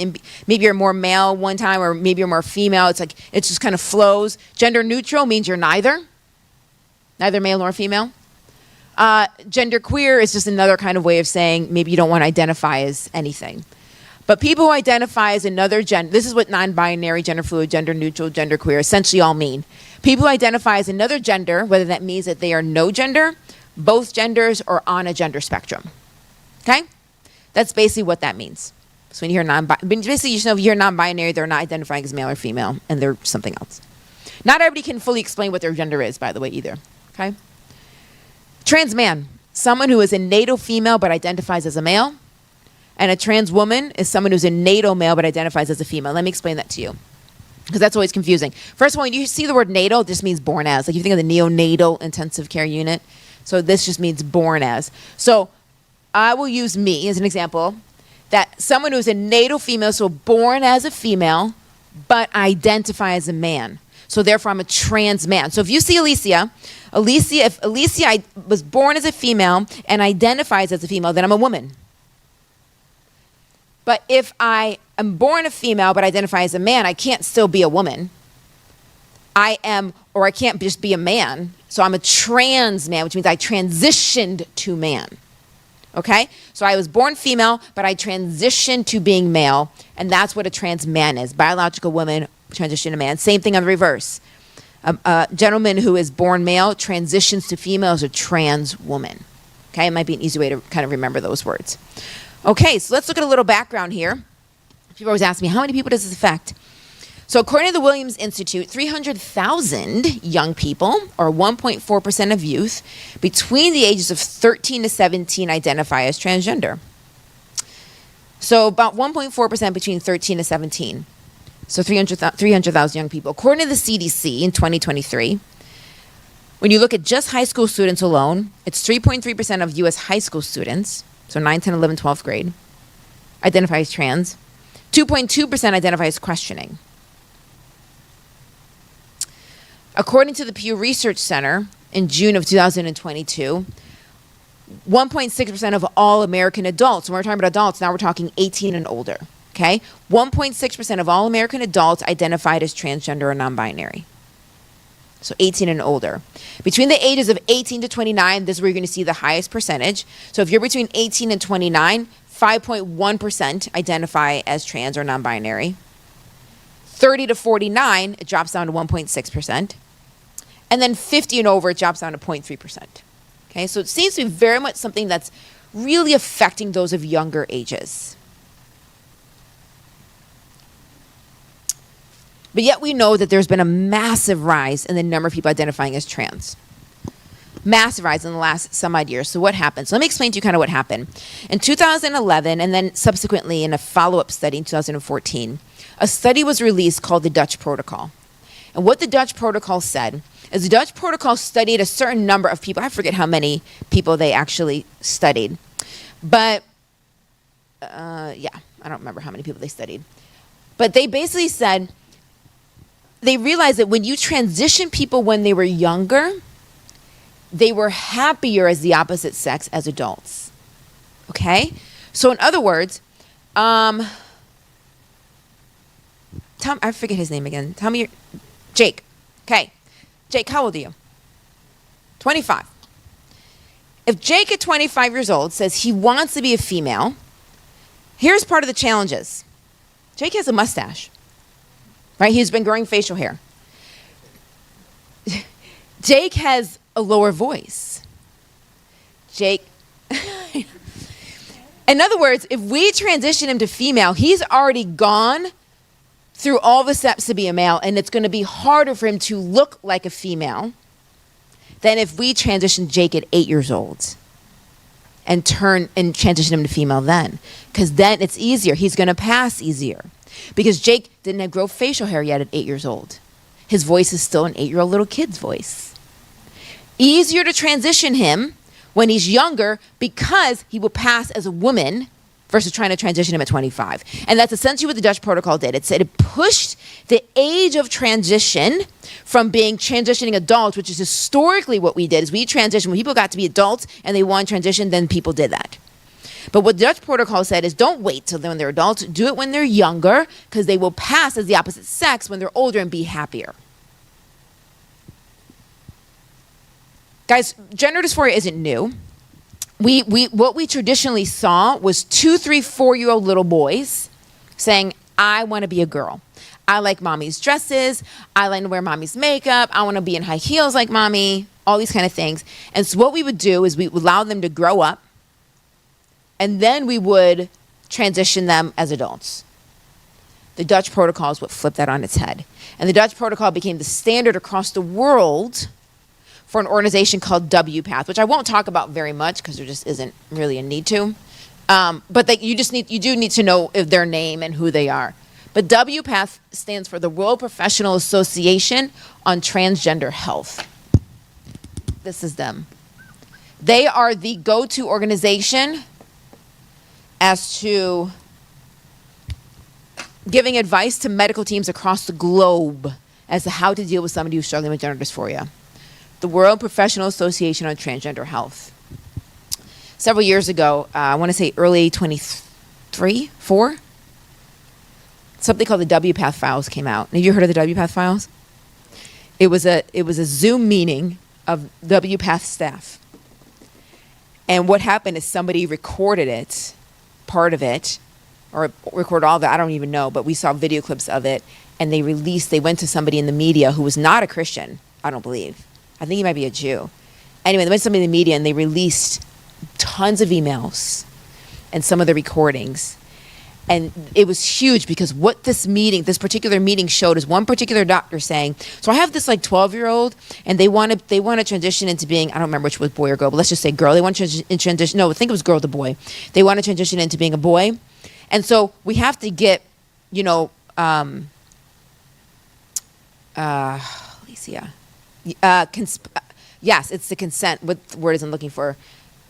maybe you're more male one time, or maybe you're more female. It's like, it just kind of flows. Gender neutral means you're neither male nor female. Gender queer is just another kind of way of saying maybe you don't want to identify as anything. But people who identify as another gender, this is what non-binary, gender fluid, gender neutral, gender queer essentially all mean. People who identify as another gender, whether that means that they are no gender, both genders, or on a gender spectrum. Okay? That's basically what that means. So when you hear basically you just know if you hear non-binary, they're not identifying as male or female, and they're something else. Not everybody can fully explain what their gender is, by the way, either. Okay? Trans man, someone who is a NATO female but identifies as a male. And a trans woman is someone who's a NATO male but identifies as a female. Let me explain that to you, because that's always confusing. First of all, when you see the word NATO, it just means born as. Like you think of the neonatal intensive care unit. So this just means born as. So I will use me as an example, that someone who's a NATO female, so born as a female, but identify as a man. So therefore, I'm a trans man. So if you see Alycia, if Alycia was born as a female and identifies as a female, then I'm a woman. But if I am born a female but identify as a man, I can't still be a woman. I can't just be a man. So I'm a trans man, which means I transitioned to man. Okay? So I was born female, but I transitioned to being male, and that's what a trans man is. Biological woman, transition to man. Same thing on the reverse. A gentleman who is born male transitions to female as a trans woman. Okay? It might be an easy way to kind of remember those words. Okay, so let's look at a little background here. People always ask me, how many people does this affect? So according to the Williams Institute, 300,000 young people, or 1.4% of youth, between the ages of 13 to 17 identify as transgender. So about 1.4% between 13 to 17. So 300,000 young people. According to the CDC in 2023, when you look at just high school students alone, it's 3.3% of U.S. high school students, so 9, 10, 11, 12th grade, identify as trans. 2.2% identify as questioning. According to the Pew Research Center, in June of 2022, 1.6% of all American adults, when we're talking about adults, now we're talking 18 and older, okay? 1.6% of all American adults identified as transgender or non-binary. So 18 and older. Between the ages of 18 to 29, this is where you're going to see the highest percentage. So if you're between 18 and 29, 5.1% identify as trans or non-binary. 30 to 49, it drops down to 1.6%. And then 50 and over, it drops down to 0.3%. Okay, so it seems to be very much something that's really affecting those of younger ages. But yet we know that there's been a massive rise in the number of people identifying as trans. Massive rise in the last some odd years. So what happened? So let me explain to you kind of what happened. In 2011, and then subsequently in a follow-up study in 2014, a study was released called the Dutch Protocol. And what the Dutch Protocol said is the Dutch Protocol studied a certain number of people. I forget how many people they actually studied. But, yeah, I don't remember how many people they studied. But they basically said, they realized that when you transition people when they were younger, they were happier as the opposite sex as adults. Okay? So in other words, I forget his name again. Tell me Jake. Okay. Jake, how old are you? 25. If Jake at 25 years old says he wants to be a female, here's part of the challenges. Jake has a mustache. Right? He's been growing facial hair. Jake has a lower voice. Jake. In other words, if we transition him to female, he's already gone through all the steps to be a male, and it's going to be harder for him to look like a female than if we transition Jake at 8 years old and transition him to female then. Because then it's easier. He's going to pass easier. Because Jake didn't grow facial hair yet at 8 years old. His voice is still an 8-year-old little kid's voice. Easier to transition him when he's younger because he will pass as a woman versus trying to transition him at 25. And that's essentially what the Dutch Protocol did. It said it pushed the age of transition from being transitioning adults, which is historically what we did, is we transitioned when people got to be adults and they wanted to transition, then people did that. But what the Dutch Protocol said is don't wait till when they're adults. Do it when they're younger because they will pass as the opposite sex when they're older and be happier. Guys, gender dysphoria isn't new. What we traditionally saw was 2, 3, 4-year-old little boys saying, I want to be a girl. I like mommy's dresses. I like to wear mommy's makeup. I want to be in high heels like mommy, all these kind of things. And so what we would do is we would allow them to grow up, and then we would transition them as adults. The Dutch protocol is what flipped that on its head. And the Dutch protocol became the standard across the world for an organization called WPATH, which I won't talk about very much because there just isn't really a need to. But you do need to know their name and who they are. But WPATH stands for the World Professional Association on Transgender Health. This is them. They are the go-to organization as to giving advice to medical teams across the globe as to how to deal with somebody who's struggling with gender dysphoria. The World Professional Association on Transgender Health. Several years ago, I want to say early 4, something called the WPATH files came out. Have you heard of the WPATH files? It was a Zoom meeting of WPATH staff. And what happened is somebody recorded it, part of it, or recorded all of it, I don't even know, but we saw video clips of it, and they went to somebody in the media who was not a Christian, I don't believe. I think he might be a Jew. Anyway, they went to somebody in the media and they released tons of emails and some of the recordings. And it was huge because what this particular meeting showed is one particular doctor saying, so I have this like 12-year-old and they want to transition into being, I don't remember which was boy or girl, but let's just say girl. They want to transition, no, I think it was girl to boy. They want to transition into being a boy. And so we have to get, Alycia. Yes, it's the consent. What word is I'm looking for?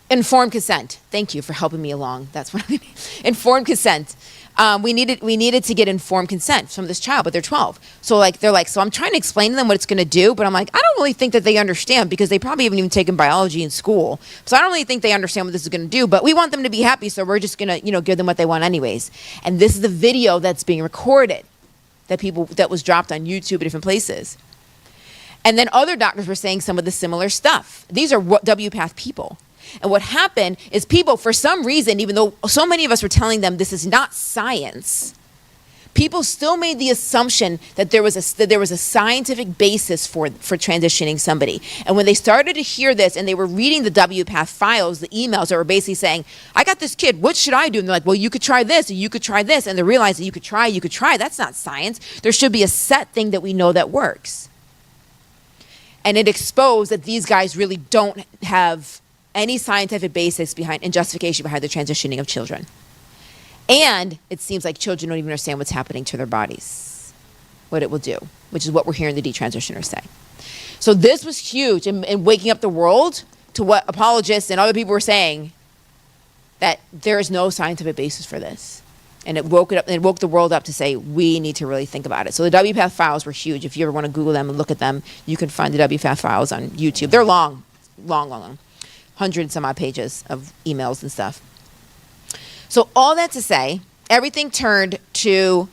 Informed consent. Thank you for helping me along. That's what I mean. Informed consent. We needed to get informed consent from this child, but they're 12. So they're like, so I'm trying to explain to them what it's going to do, but I'm like, I don't really think that they understand because they probably haven't even taken biology in school. So I don't really think they understand what this is going to do, but we want them to be happy, so we're just going to, give them what they want anyways. And this is the video that's being recorded that was dropped on YouTube at different places. And then other doctors were saying some of the similar stuff. These are WPATH people. And what happened is people, for some reason, even though so many of us were telling them this is not science, people still made the assumption that there was a scientific basis for transitioning somebody. And when they started to hear this and they were reading the WPATH files, the emails that were basically saying, I got this kid, what should I do? And they're like, well, you could try this, and you could try this. And they realized that you could try. That's not science. There should be a set thing that we know that works. And it exposed that these guys really don't have any scientific basis behind and justification behind the transitioning of children. And it seems like children don't even understand what's happening to their bodies, what it will do, which is what we're hearing the detransitioners say. So this was huge in waking up the world to what apologists and other people were saying, that there is no scientific basis for this. And it woke the world up to say, we need to really think about it. So the WPATH files were huge. If you ever want to Google them and look at them, you can find the WPATH files on YouTube. They're long. 100 and some odd pages of emails and stuff. So all that to say, everything turned to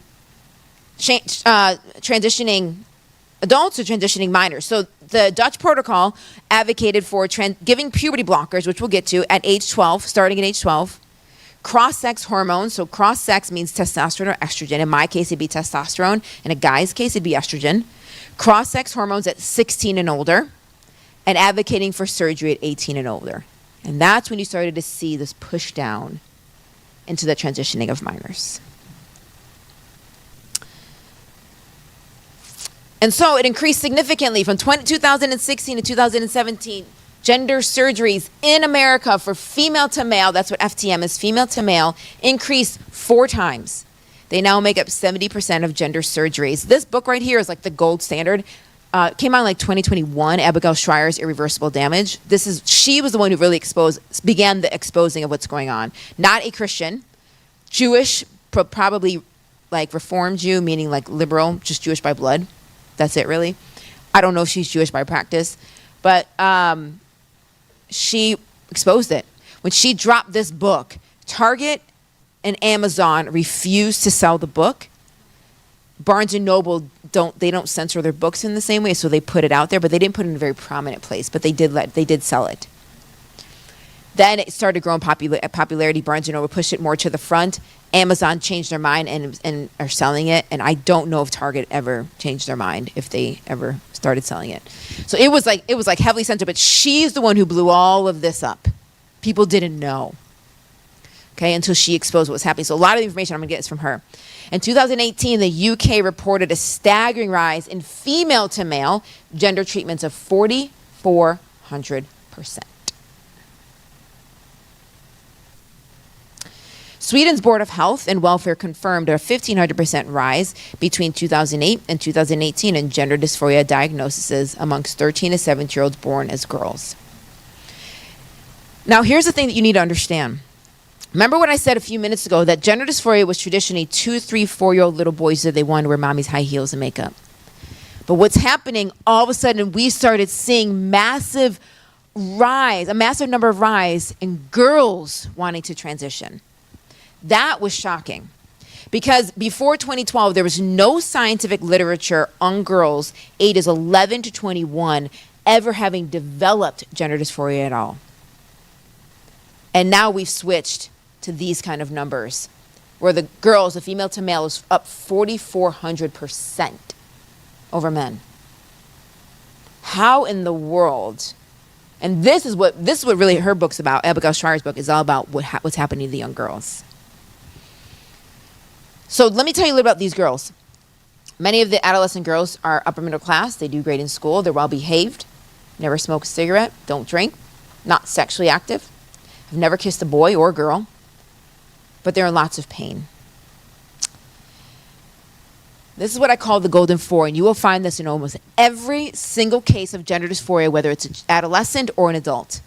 transitioning adults or transitioning minors. So the Dutch protocol advocated for giving puberty blockers, which we'll get to, at age 12, starting at age 12. Cross-sex hormones, so cross-sex means testosterone or estrogen. In my case, it'd be testosterone. In a guy's case, it'd be estrogen. Cross-sex hormones at 16 and older, and advocating for surgery at 18 and older. And that's when you started to see this push down into the transitioning of minors. And so it increased significantly from 2016 to 2017. Gender surgeries in America for female to male, that's what FTM is, female to male, increased 4 times. They now make up 70% of gender surgeries. This book right here is like the gold standard. Came out in like 2021, Abigail Schreier's Irreversible Damage. She was the one who really began the exposing of what's going on. Not a Christian, Jewish, probably like Reformed Jew, meaning like liberal, just Jewish by blood. That's it really. I don't know if she's Jewish by practice, but she exposed it. When she dropped this book, Target and Amazon refused to sell the book. Barnes and Noble don't censor their books in the same way, so they put it out there, but they didn't put it in a very prominent place, but they did sell it. Then it started growing popularity. Barnes & Noble pushed it more to the front. Amazon changed their mind and are selling it. And I don't know if Target ever changed their mind, if they ever started selling it. So it was like heavily censored, but she's the one who blew all of this up. People didn't know. Okay, until she exposed what was happening. So a lot of the information I'm going to get is from her. In 2018, the UK reported a staggering rise in female to male gender treatments of 4,400%. Sweden's Board of Health and Welfare confirmed a 1,500% rise between 2008 and 2018 in gender dysphoria diagnoses amongst 13 to 17-year-olds born as girls. Now, here's the thing that you need to understand. Remember what I said a few minutes ago, that gender dysphoria was traditionally 2, 3, 4-year-old little boys that they wanted to wear mommy's high heels and makeup. But what's happening, all of a sudden, we started seeing a massive number of rise in girls wanting to transition. That was shocking, because before 2012, there was no scientific literature on girls ages 11 to 21 ever having developed gender dysphoria at all. And now we've switched to these kind of numbers, where the girls, the female to male, is up 4,400% over men. How in the world? And this is what really her book's about. Abigail Schreier's book is all about what's happening to the young girls. So let me tell you a little about these girls. Many of the adolescent girls are upper middle class. They do great in school. They're well behaved. Never smoke a cigarette. Don't drink. Not sexually active. Have never kissed a boy or a girl. But they're in lots of pain. This is what I call the golden four, and you will find this in almost every single case of gender dysphoria, whether it's an adolescent or an adult.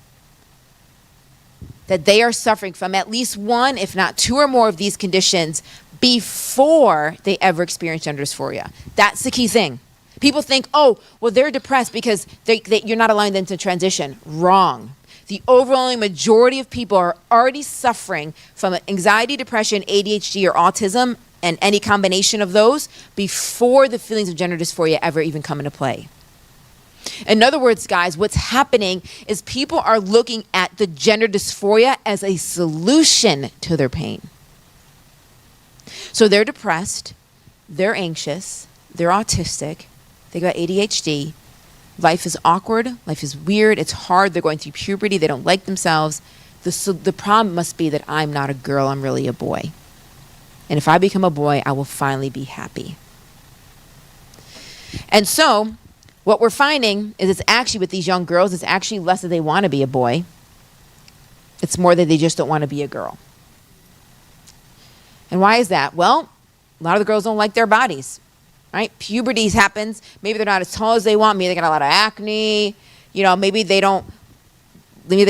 That they are suffering from at least one, if not two or more of these conditions before they ever experience gender dysphoria. That's the key thing. People think, oh, well, they're depressed because you're not allowing them to transition. Wrong. The overwhelming majority of people are already suffering from anxiety, depression, ADHD, or autism, and any combination of those before the feelings of gender dysphoria ever even come into play. In other words, guys, what's happening is people are looking at the gender dysphoria as a solution to their pain. So they're depressed, they're anxious, they're autistic, they got ADHD, life is awkward, life is weird, it's hard, they're going through puberty, they don't like themselves. The problem must be that I'm not a girl, I'm really a boy. And if I become a boy, I will finally be happy. And so what we're finding is it's actually with these young girls, it's actually less that they want to be a boy. It's more that they just don't want to be a girl. And why is that? Well, a lot of the girls don't like their bodies, right? Puberty happens. Maybe they're not as tall as they want. Maybe they got a lot of acne. You know, maybe they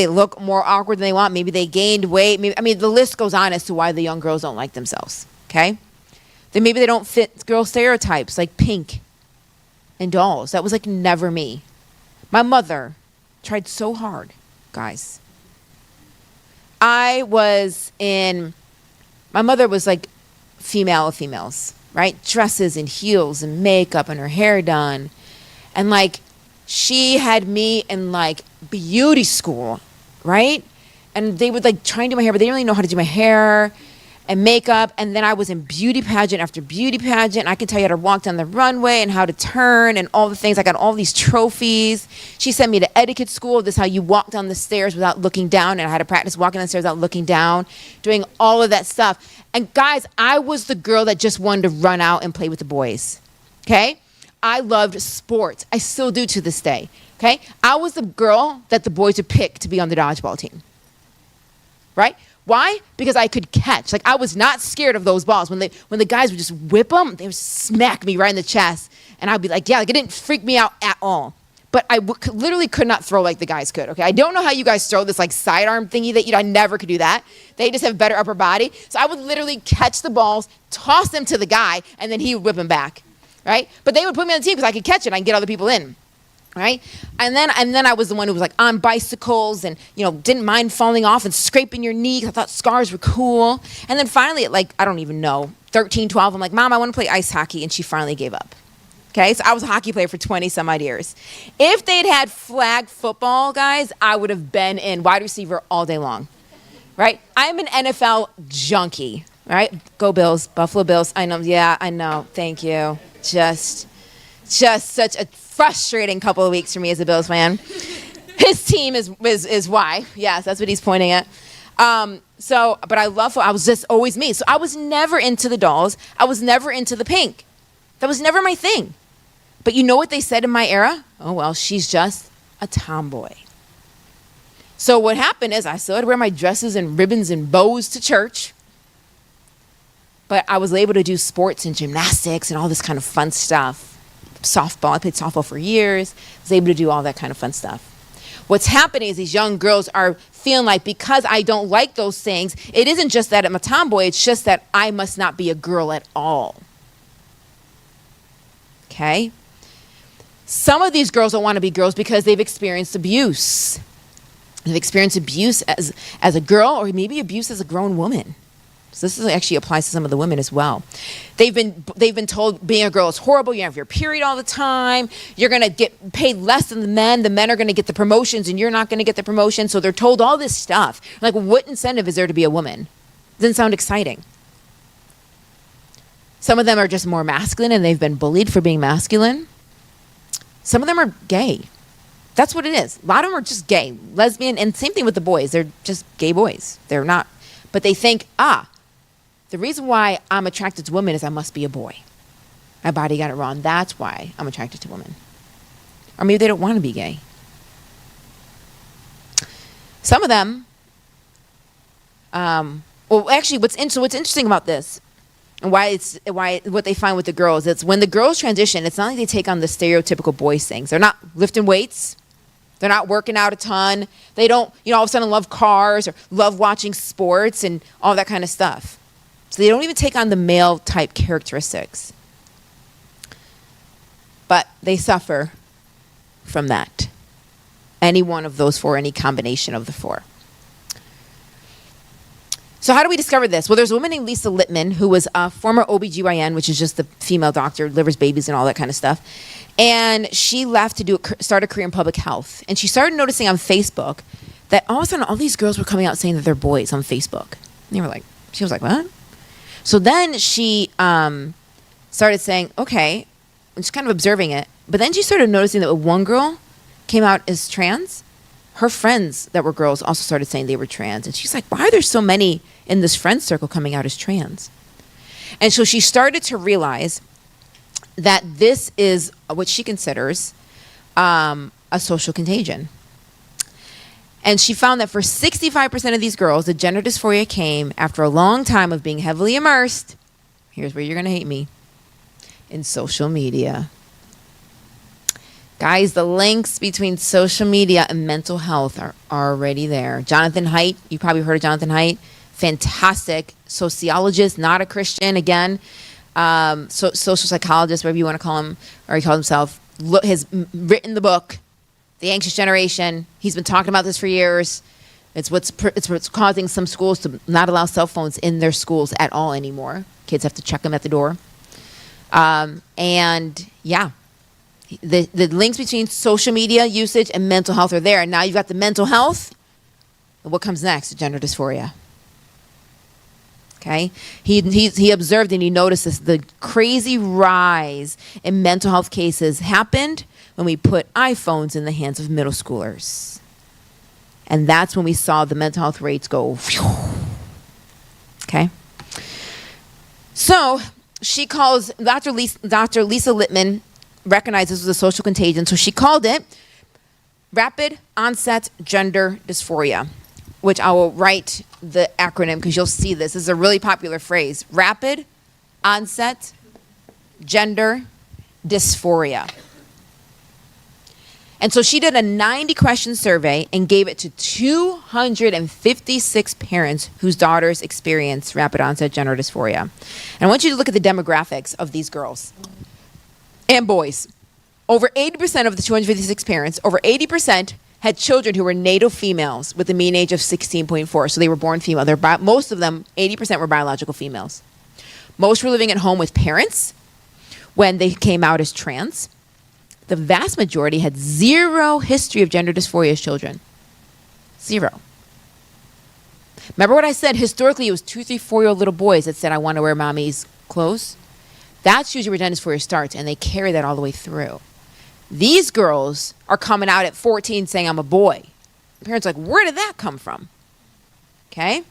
look more awkward than they want. Maybe they gained weight. The list goes on as to why the young girls don't like themselves, okay? Then maybe they don't fit girl stereotypes like pink and dolls. That was like never me. My mother tried so hard, guys. My mother was like female of females, right? Dresses and heels and makeup and her hair done. And like, she had me in like beauty school, right? And they would like try and do my hair, but they didn't really know how to do my hair and makeup. And then I was in beauty pageant after beauty pageant. I can tell you how to walk down the runway and how to turn and all the things. I got all these trophies. She sent me to etiquette school. This is how you walk down the stairs without looking down. And I had to practice walking down the stairs without looking down, doing all of that stuff. And guys, I was the girl that just wanted to run out and play with the boys, okay? I loved sports. I still do to this day, okay? I was the girl that the boys would pick to be on the dodgeball team, right? Why? Because I could catch. Like, I was not scared of those balls. When the guys would just whip them, they would smack me right in the chest. And I'd be like, yeah, like it didn't freak me out at all. But I literally could not throw like the guys could, okay? I don't know how you guys throw this like sidearm thingy that, I never could do that. They just have better upper body. So I would literally catch the balls, toss them to the guy, and then he would whip them back, right? But they would put me on the team because I could catch it and I could get other people in. Right? And then I was the one who was like on bicycles and, didn't mind falling off and scraping your knee. I thought scars were cool. And then finally at like, I don't even know, 13, 12, I'm like, Mom, I want to play ice hockey. And she finally gave up. Okay, so I was a hockey player for 20 some odd years. If they'd had flag football, guys, I would have been in wide receiver all day long, right? I'm an NFL junkie, right? Go Bills, Buffalo Bills. I know, yeah, I know. Thank you. Just such a frustrating couple of weeks for me as a Bills fan. His team is why. Yes, that's what he's pointing at. But I was just always me. So I was never into the dolls. I was never into the pink. That was never my thing. But you know what they said in my era? Oh, well, she's just a tomboy. So what happened is I still had to wear my dresses and ribbons and bows to church. But I was able to do sports and gymnastics and all this kind of fun stuff. Softball, I played softball for years. I was able to do all that kind of fun stuff. What's happening is these young girls are feeling like because I don't like those things, it isn't just that I'm a tomboy, it's just that I must not be a girl at all. Okay? Some of these girls don't want to be girls because they've experienced abuse. They've experienced abuse as a girl or maybe abuse as a grown woman. So this actually applies to some of the women as well. They've been told being a girl is horrible. You have your period all the time. You're going to get paid less than the men. The men are going to get the promotions and you're not going to get the promotion. So they're told all this stuff. Like, what incentive is there to be a woman? Doesn't sound exciting. Some of them are just more masculine and they've been bullied for being masculine. Some of them are gay. That's what it is. A lot of them are just gay, lesbian, and same thing with the boys. They're just gay boys. They're not. But they think, the reason why I'm attracted to women is I must be a boy. My body got it wrong. That's why I'm attracted to women. Or maybe they don't want to be gay. Some of them, what's interesting about this and what they find with the girls, it's when the girls transition, it's not like they take on the stereotypical boys things. They're not lifting weights. They're not working out a ton. They don't, all of a sudden love cars or love watching sports and all that kind of stuff. So they don't even take on the male type characteristics. But they suffer from that. Any one of those four, any combination of the four. So how do we discover this? Well, there's a woman named Alycia Littman who was a former OBGYN, which is just the female doctor, delivers babies and all that kind of stuff. And she left to start a career in public health. And she started noticing on Facebook that all of a sudden all these girls were coming out saying that they're boys on Facebook. And she was like, what? So then she started saying, okay, and just kind of observing it. But then she started noticing that when one girl came out as trans, her friends that were girls also started saying they were trans. And she's like, why are there so many in this friend circle coming out as trans? And so she started to realize that this is what she considers a social contagion. And she found that for 65% of these girls, the gender dysphoria came after a long time of being heavily immersed, here's where you're going to hate me, in social media. Guys, the links between social media and mental health are already there. Jonathan Haidt, you probably heard of Jonathan Haidt, fantastic sociologist, not a Christian, again, social psychologist, whatever you want to call him, or he calls himself, has written the book, The Anxious Generation. He's been talking about this for years. It's what's causing some schools to not allow cell phones in their schools at all anymore. Kids have to check them at the door. The links between social media usage and mental health are there. And now you've got the mental health. And what comes next? Gender dysphoria. Okay? He observed and he noticed this, the crazy rise in mental health cases happened when we put iPhones in the hands of middle schoolers. And that's when we saw the mental health rates go. Okay? So she calls, Dr. Alycia Littman recognized this was a social contagion, so she called it rapid onset gender dysphoria, which I will write the acronym because you'll see this. This is a really popular phrase. Rapid onset gender dysphoria. And so she did a 90-question survey and gave it to 256 parents whose daughters experienced rapid onset gender dysphoria. And I want you to look at the demographics of these girls and boys. Over 80% of the 256 parents, over 80% had children who were natal females with a mean age of 16.4. So they were born female. Most of them, 80% were biological females. Most were living at home with parents. when they came out as trans, the vast majority had zero history of gender dysphoria as children. Zero. Remember what I said? Historically, it was 2, 3, 4-year-old little boys that said, I want to wear mommy's clothes. That's usually where gender dysphoria starts, and they carry that all the way through. These girls are coming out at 14 saying, I'm a boy. Parents are like, where did that come from? Okay?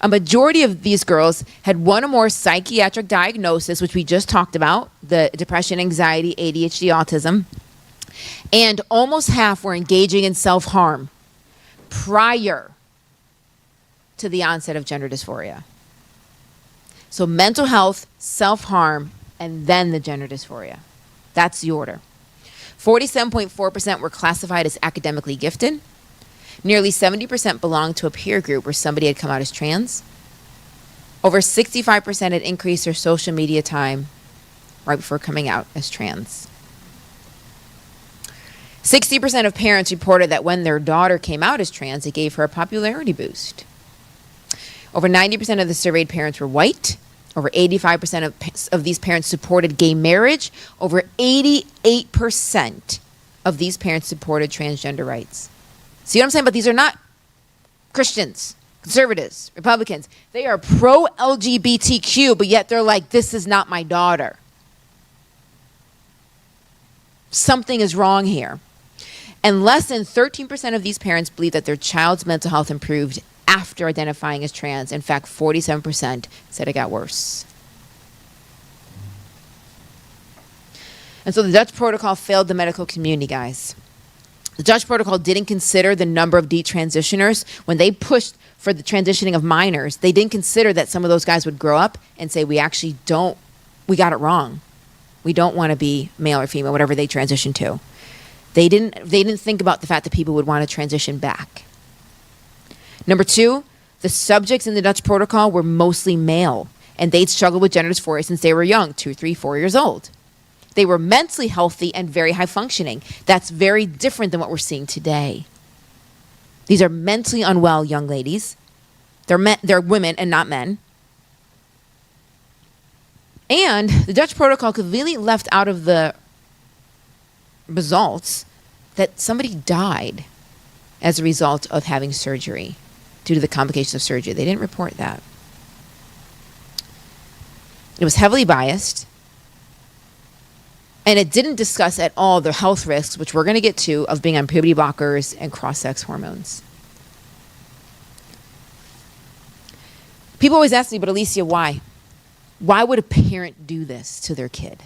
A majority of these girls had one or more psychiatric diagnoses, which we just talked about, the depression, anxiety, ADHD, autism. And almost half were engaging in self-harm prior to the onset of gender dysphoria. So mental health, self-harm, and then the gender dysphoria. That's the order. 47.4% were classified as academically gifted. Nearly 70% belonged to a peer group where somebody had come out as trans. Over 65% had increased their social media time right before coming out as trans. 60% of parents reported that when their daughter came out as trans, it gave her a popularity boost. Over 90% of the surveyed parents were white. Over 85% of these parents supported gay marriage. Over 88% of these parents supported transgender rights. See what I'm saying? But these are not Christians, conservatives, Republicans. They are pro-LGBTQ, but yet they're like, this is not my daughter. Something is wrong here. And less than 13% of these parents believe that their child's mental health improved after identifying as trans. In fact, 47% said it got worse. And so the Dutch protocol failed the medical community, guys. The Dutch protocol didn't consider the number of detransitioners. When they pushed for the transitioning of minors, they didn't consider that some of those guys would grow up and say, we got it wrong. We don't want to be male or female, whatever they transition to. They didn't think about the fact that people would want to transition back. Number 2, the subjects in the Dutch protocol were mostly male, and they'd struggled with gender dysphoria since they were young, 2, 3, 4 years old. They were mentally healthy and very high functioning. That's very different than what we're seeing today. These are mentally unwell young ladies. They're women and not men. And the Dutch protocol conveniently left out of the results that somebody died as a result of having surgery due to the complications of surgery. They didn't report that. It was heavily biased. And it didn't discuss at all the health risks, which we're going to get to, of being on puberty blockers and cross-sex hormones. People always ask me, but Alycia, why? Why would a parent do this to their kid?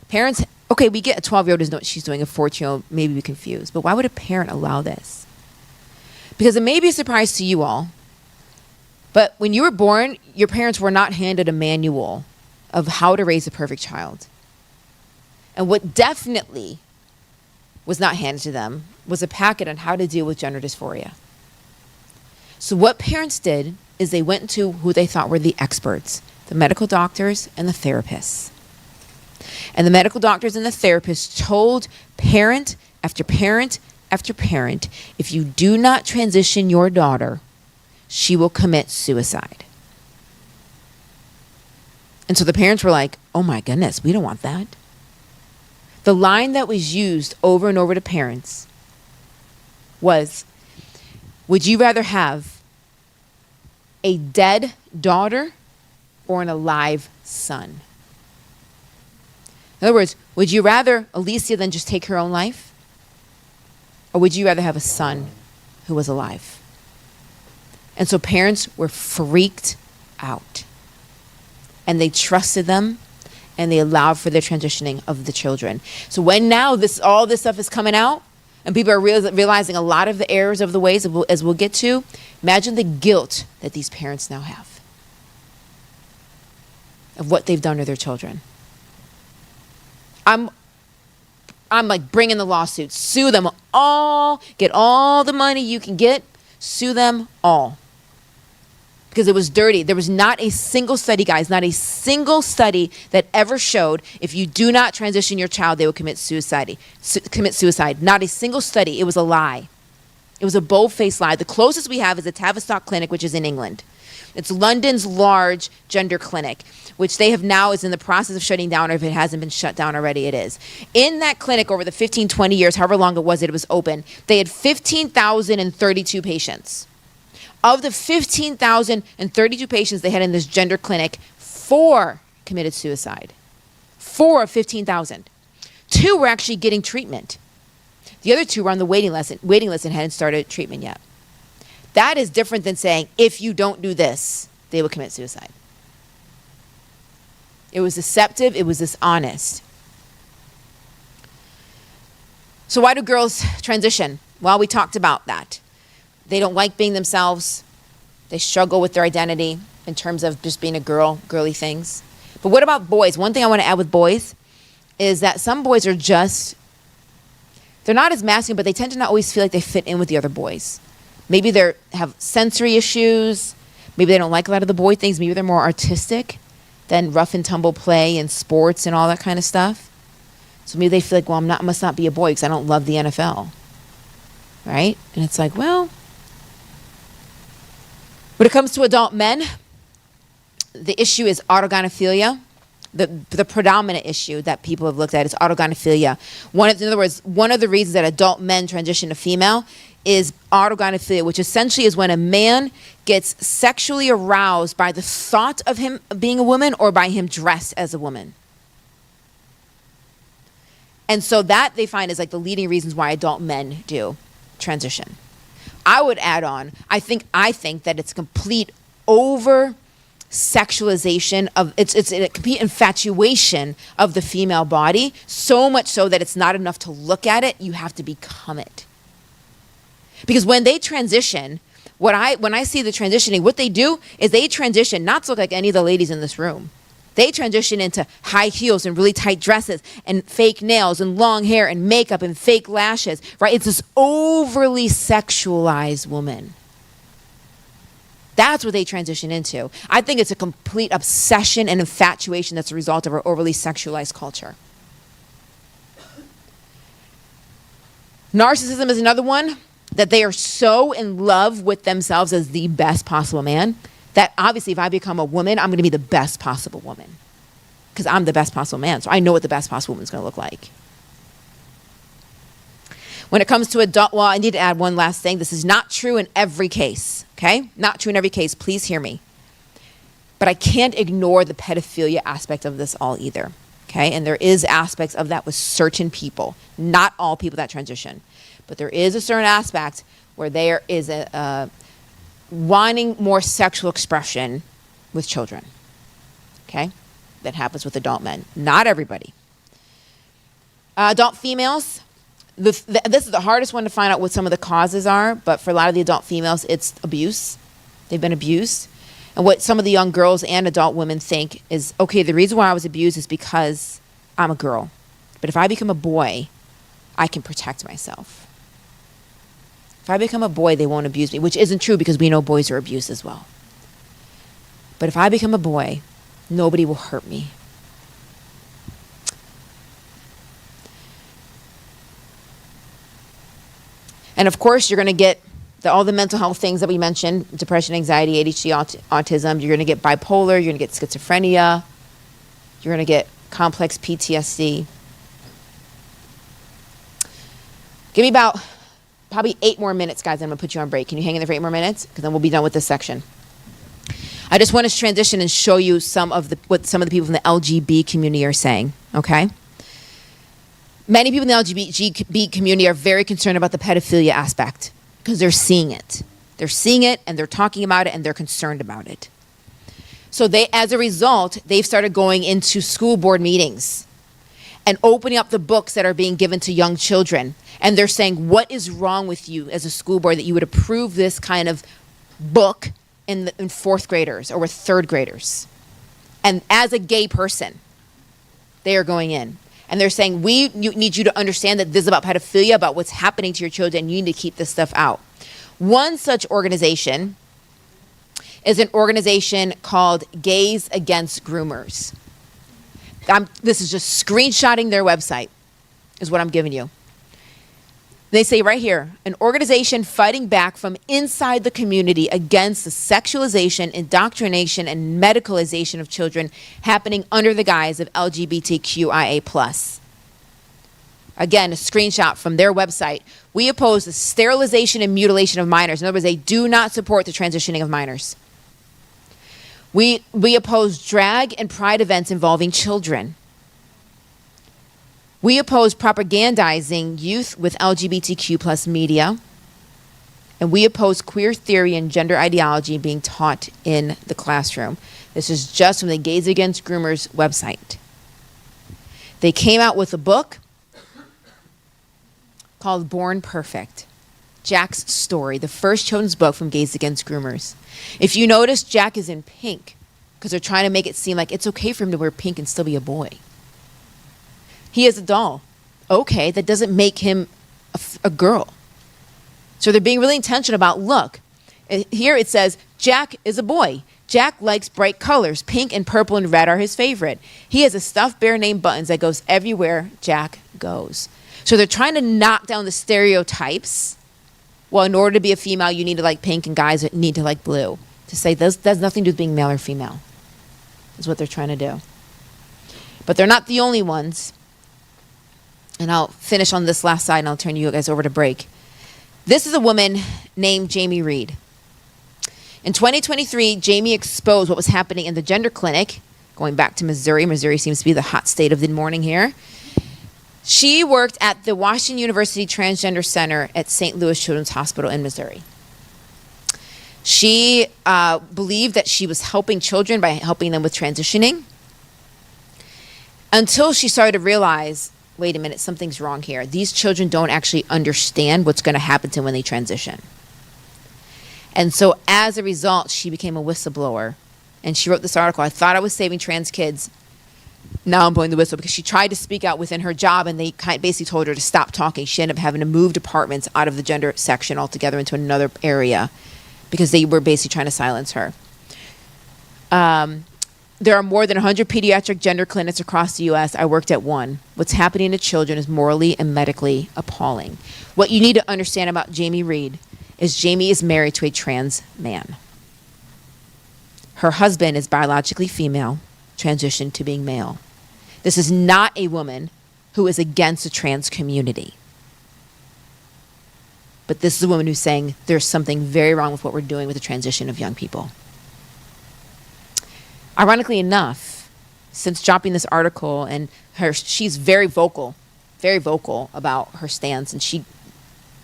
Parents, okay, we get a 12-year-old doesn't know what she's doing, a 14-year-old maybe be confused, but why would a parent allow this? Because it may be a surprise to you all, but when you were born, your parents were not handed a manual of how to raise a perfect child. And what definitely was not handed to them was a packet on how to deal with gender dysphoria. So what parents did is they went to who they thought were the experts, the medical doctors and the therapists. And the medical doctors and the therapists told parent after parent after parent, if you do not transition your daughter, she will commit suicide. And so the parents were like, oh my goodness, we don't want that. The line that was used over and over to parents was, would you rather have a dead daughter or an alive son? In other words, would you rather Alycia than just take her own life? Or would you rather have a son who was alive? And so parents were freaked out. And they trusted them, and they allowed for the transitioning of the children. So when now all this stuff is coming out, and people are realizing a lot of the errors of the ways, as we'll get to, imagine the guilt that these parents now have of what they've done to their children. I'm like, bring in the lawsuits, sue them all, get all the money you can get, sue them all. Because it was dirty. There was not a single study, guys, not a single study that ever showed if you do not transition your child, they will commit suicide. Not a single study. It was a lie. It was a bold-faced lie. The closest we have is the Tavistock Clinic, which is in England. It's London's large gender clinic, which they have now is in the process of shutting down, or if it hasn't been shut down already, it is. In that clinic, over the 15, 20 years, however long it was open, they had 15,032 patients. Of the 15,032 patients they had in this gender clinic, 4 committed suicide. 4 of 15,000. 2 were actually getting treatment. The other 2 were on the waiting list and hadn't started treatment yet. That is different than saying, if you don't do this, they will commit suicide. It was deceptive. It was dishonest. So why do girls transition? Well, we talked about that. They don't like being themselves. They struggle with their identity in terms of just being a girl, girly things. But what about boys? One thing I want to add with boys is that some boys are just, they're not as masculine, but they tend to not always feel like they fit in with the other boys. Maybe they have sensory issues. Maybe they don't like a lot of the boy things. Maybe they're more artistic than rough and tumble play and sports and all that kind of stuff. So maybe they feel like, well, I must not be a boy because I don't love the NFL. Right? And it's like, well, when it comes to adult men, the issue is autogynephilia. The predominant issue that people have looked at is autogynephilia. In other words, one of the reasons that adult men transition to female is autogynephilia, which essentially is when a man gets sexually aroused by the thought of him being a woman or by him dressed as a woman. And so that they find is like the leading reasons why adult men do transition. I would add on, I think that it's complete over sexualization of it's a complete infatuation of the female body, so much so that it's not enough to look at it, you have to become it. Because when they transition, when I see the transitioning, what they do is they transition not to look like any of the ladies in this room. They transition into high heels and really tight dresses and fake nails and long hair and makeup and fake lashes, right? It's this overly sexualized woman. That's what they transition into. I think it's a complete obsession and infatuation that's a result of our overly sexualized culture. Narcissism is another one, that they are so in love with themselves as the best possible man that obviously if I become a woman, I'm going to be the best possible woman because I'm the best possible man. So I know what the best possible woman is going to look like. When it comes to adult, well, I need to add one last thing. This is not true in every case, okay? Not true in every case. Please hear me. But I can't ignore the pedophilia aspect of this all either, okay? And there is aspects of that with certain people, not all people that transition. But there is a certain aspect where there is a wanting more sexual expression with children, okay? That happens with adult men. Not everybody. Adult females. This is the hardest one to find out what some of the causes are, but for a lot of the adult females, it's abuse. They've been abused. And what some of the young girls and adult women think is, okay, the reason why I was abused is because I'm a girl. But if I become a boy, I can protect myself. If I become a boy, they won't abuse me, which isn't true because we know boys are abused as well. But if I become a boy, nobody will hurt me. And of course, you're going to get all the mental health things that we mentioned, depression, anxiety, ADHD, autism. You're going to get bipolar. You're going to get schizophrenia. You're going to get complex PTSD. Give me about probably 8 more minutes, guys. I'm going to put you on break. Can you hang in there for 8 more minutes? Because then we'll be done with this section. I just want to transition and show you what some of the people from the LGBT community are saying, okay? Many people in the LGBT community are very concerned about the pedophilia aspect because they're seeing it. They're seeing it and they're talking about it and they're concerned about it. So as a result, they've started going into school board meetings and opening up the books that are being given to young children. And they're saying, what is wrong with you as a school board that you would approve this kind of book in 4th graders or with 3rd graders? And as a gay person, they are going in. And they're saying, we need you to understand that this is about pedophilia, about what's happening to your children, and you need to keep this stuff out. One such organization is an organization called Gays Against Groomers. This is just screenshotting their website, is what I'm giving you. They say right here, an organization fighting back from inside the community against the sexualization, indoctrination, and medicalization of children happening under the guise of LGBTQIA+. Again, a screenshot from their website. We oppose the sterilization and mutilation of minors. In other words, they do not support the transitioning of minors. We oppose drag and pride events involving children. We oppose propagandizing youth with LGBTQ plus media. And we oppose queer theory and gender ideology being taught in the classroom. This is just from the Gays Against Groomers website. They came out with a book called Born Perfect, Jack's story, the first children's book from Gays Against Groomers. If you notice, Jack is in pink because they're trying to make it seem like it's okay for him to wear pink and still be a boy. He is a doll. Okay, that doesn't make him a girl. So they're being really intentional about, look, here it says, Jack is a boy. Jack likes bright colors. Pink and purple and red are his favorite. He has a stuffed bear named Buttons that goes everywhere Jack goes. So they're trying to knock down the stereotypes. Well, in order to be a female, you need to like pink and guys need to like blue. To say this has nothing to do with being male or female. Is what they're trying to do. But they're not the only ones. And I'll finish on this last side and I'll turn you guys over to break. This is a woman named Jamie Reed. In 2023, Jamie exposed what was happening in the gender clinic, going back to Missouri. Missouri seems to be the hot state of the morning here. She worked at the Washington University Transgender Center at St. Louis Children's Hospital in Missouri. She believed that she was helping children by helping them with transitioning, until she started to realize, wait a minute, something's wrong here. These children don't actually understand what's going to happen to them when they transition. And so as a result, she became a whistleblower. And she wrote this article, I thought I was saving trans kids. Now I'm blowing the whistle, because she tried to speak out within her job and they basically told her to stop talking. She ended up having to move departments out of the gender section altogether into another area because they were basically trying to silence her. There are more than 100 pediatric gender clinics across the U.S. I worked at one. What's happening to children is morally and medically appalling. What you need to understand about Jamie Reed is Jamie is married to a trans man. Her husband is biologically female, transitioned to being male. This is not a woman who is against the trans community. But this is a woman who's saying there's something very wrong with what we're doing with the transition of young people. Ironically enough, since dropping this article, and she's very vocal about her stance, and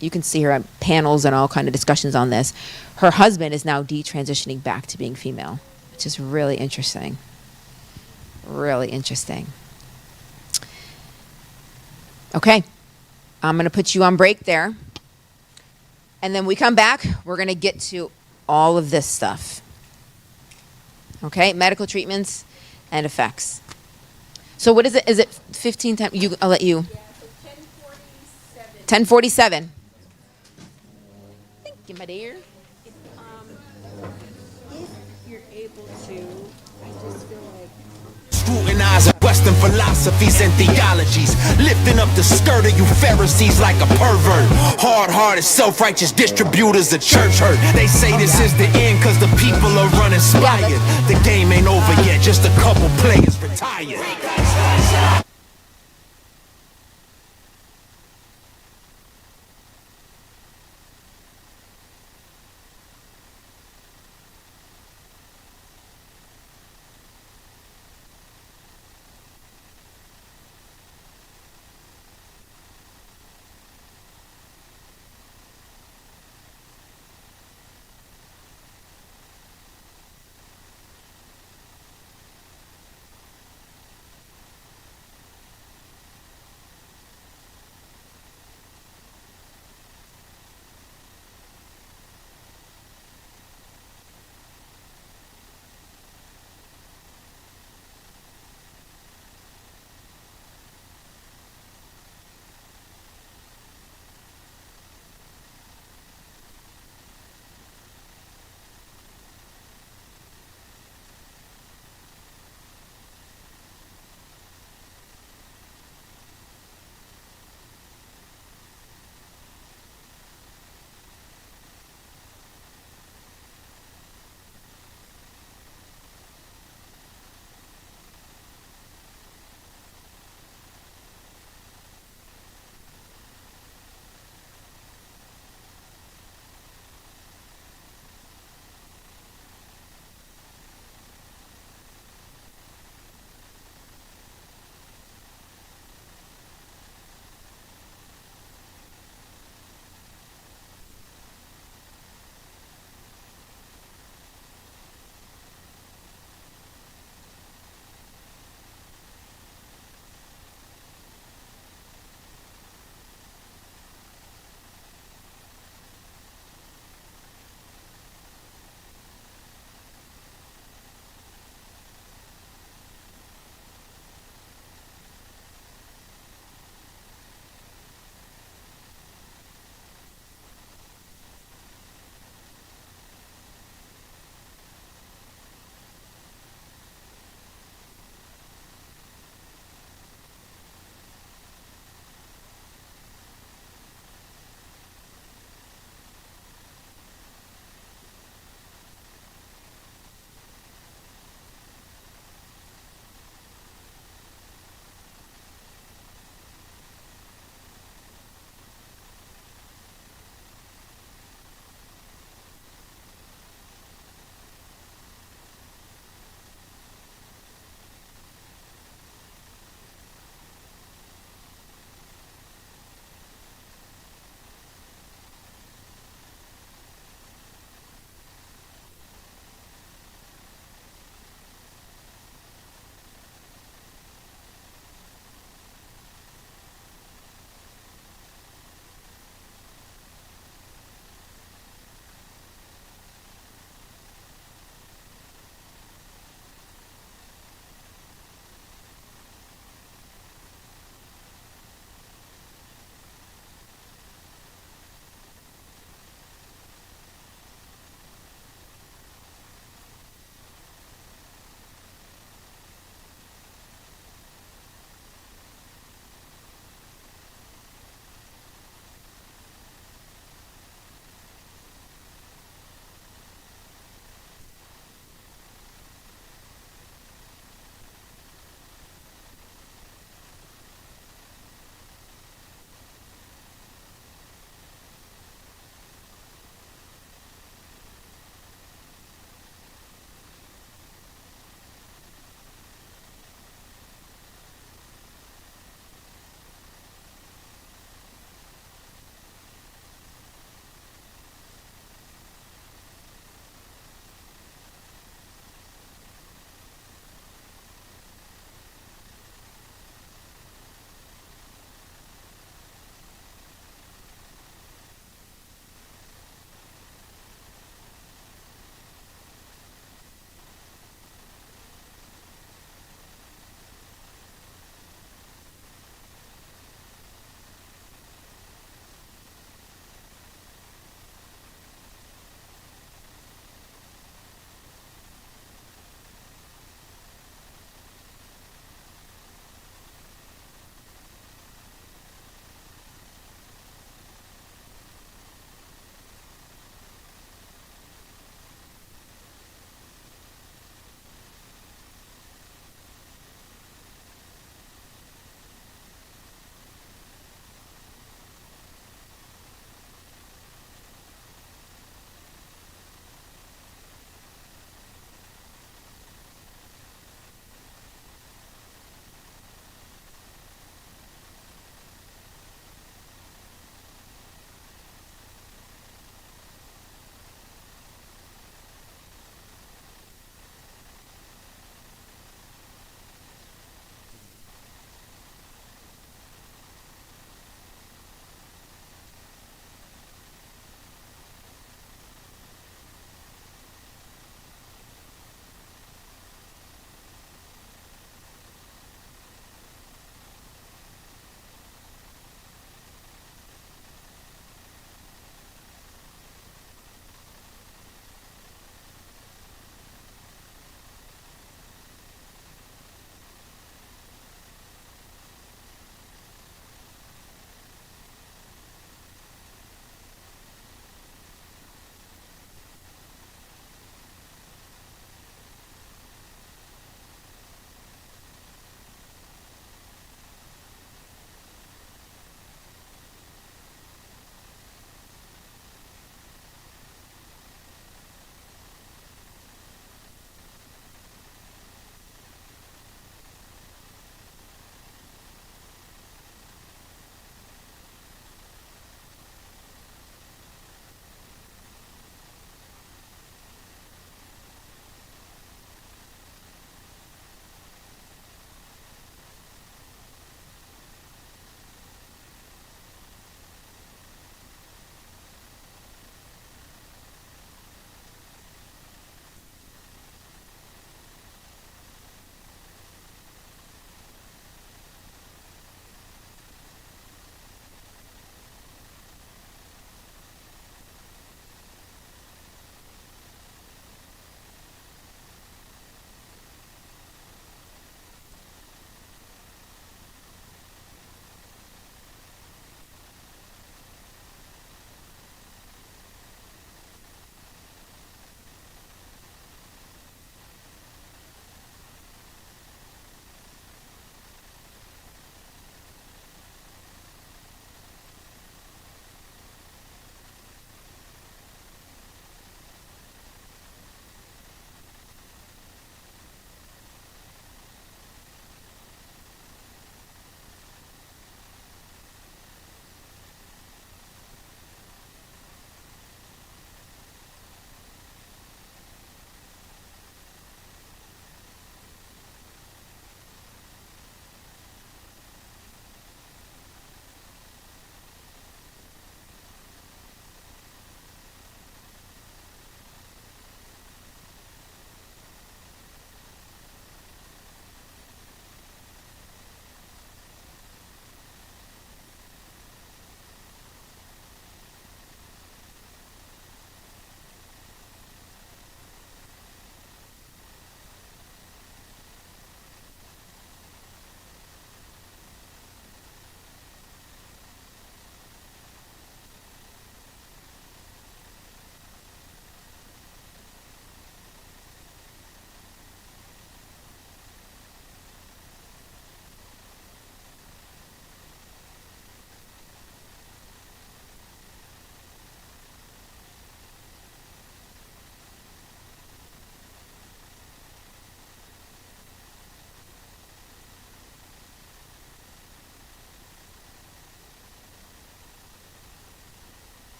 you can see her at panels and all kind of discussions on this. Her husband is now detransitioning back to being female, which is really interesting. Really interesting. Okay, I'm going to put you on break there. And then we come back, we're going to get to all of this stuff. Okay, medical treatments and effects. So what is it? Is it 15 times? I'll let you. Yeah, so 10:47. 10:47. Thank you, my dear. If you're able to, I just feel like scrutinizing Western philosophies and theologies, lifting up the skirt of you Pharisees like a pervert. Hard-hearted, self-righteous distributors of church hurt. They say this is the end cause the people are uninspired. The game ain't over yet, just a couple players retired.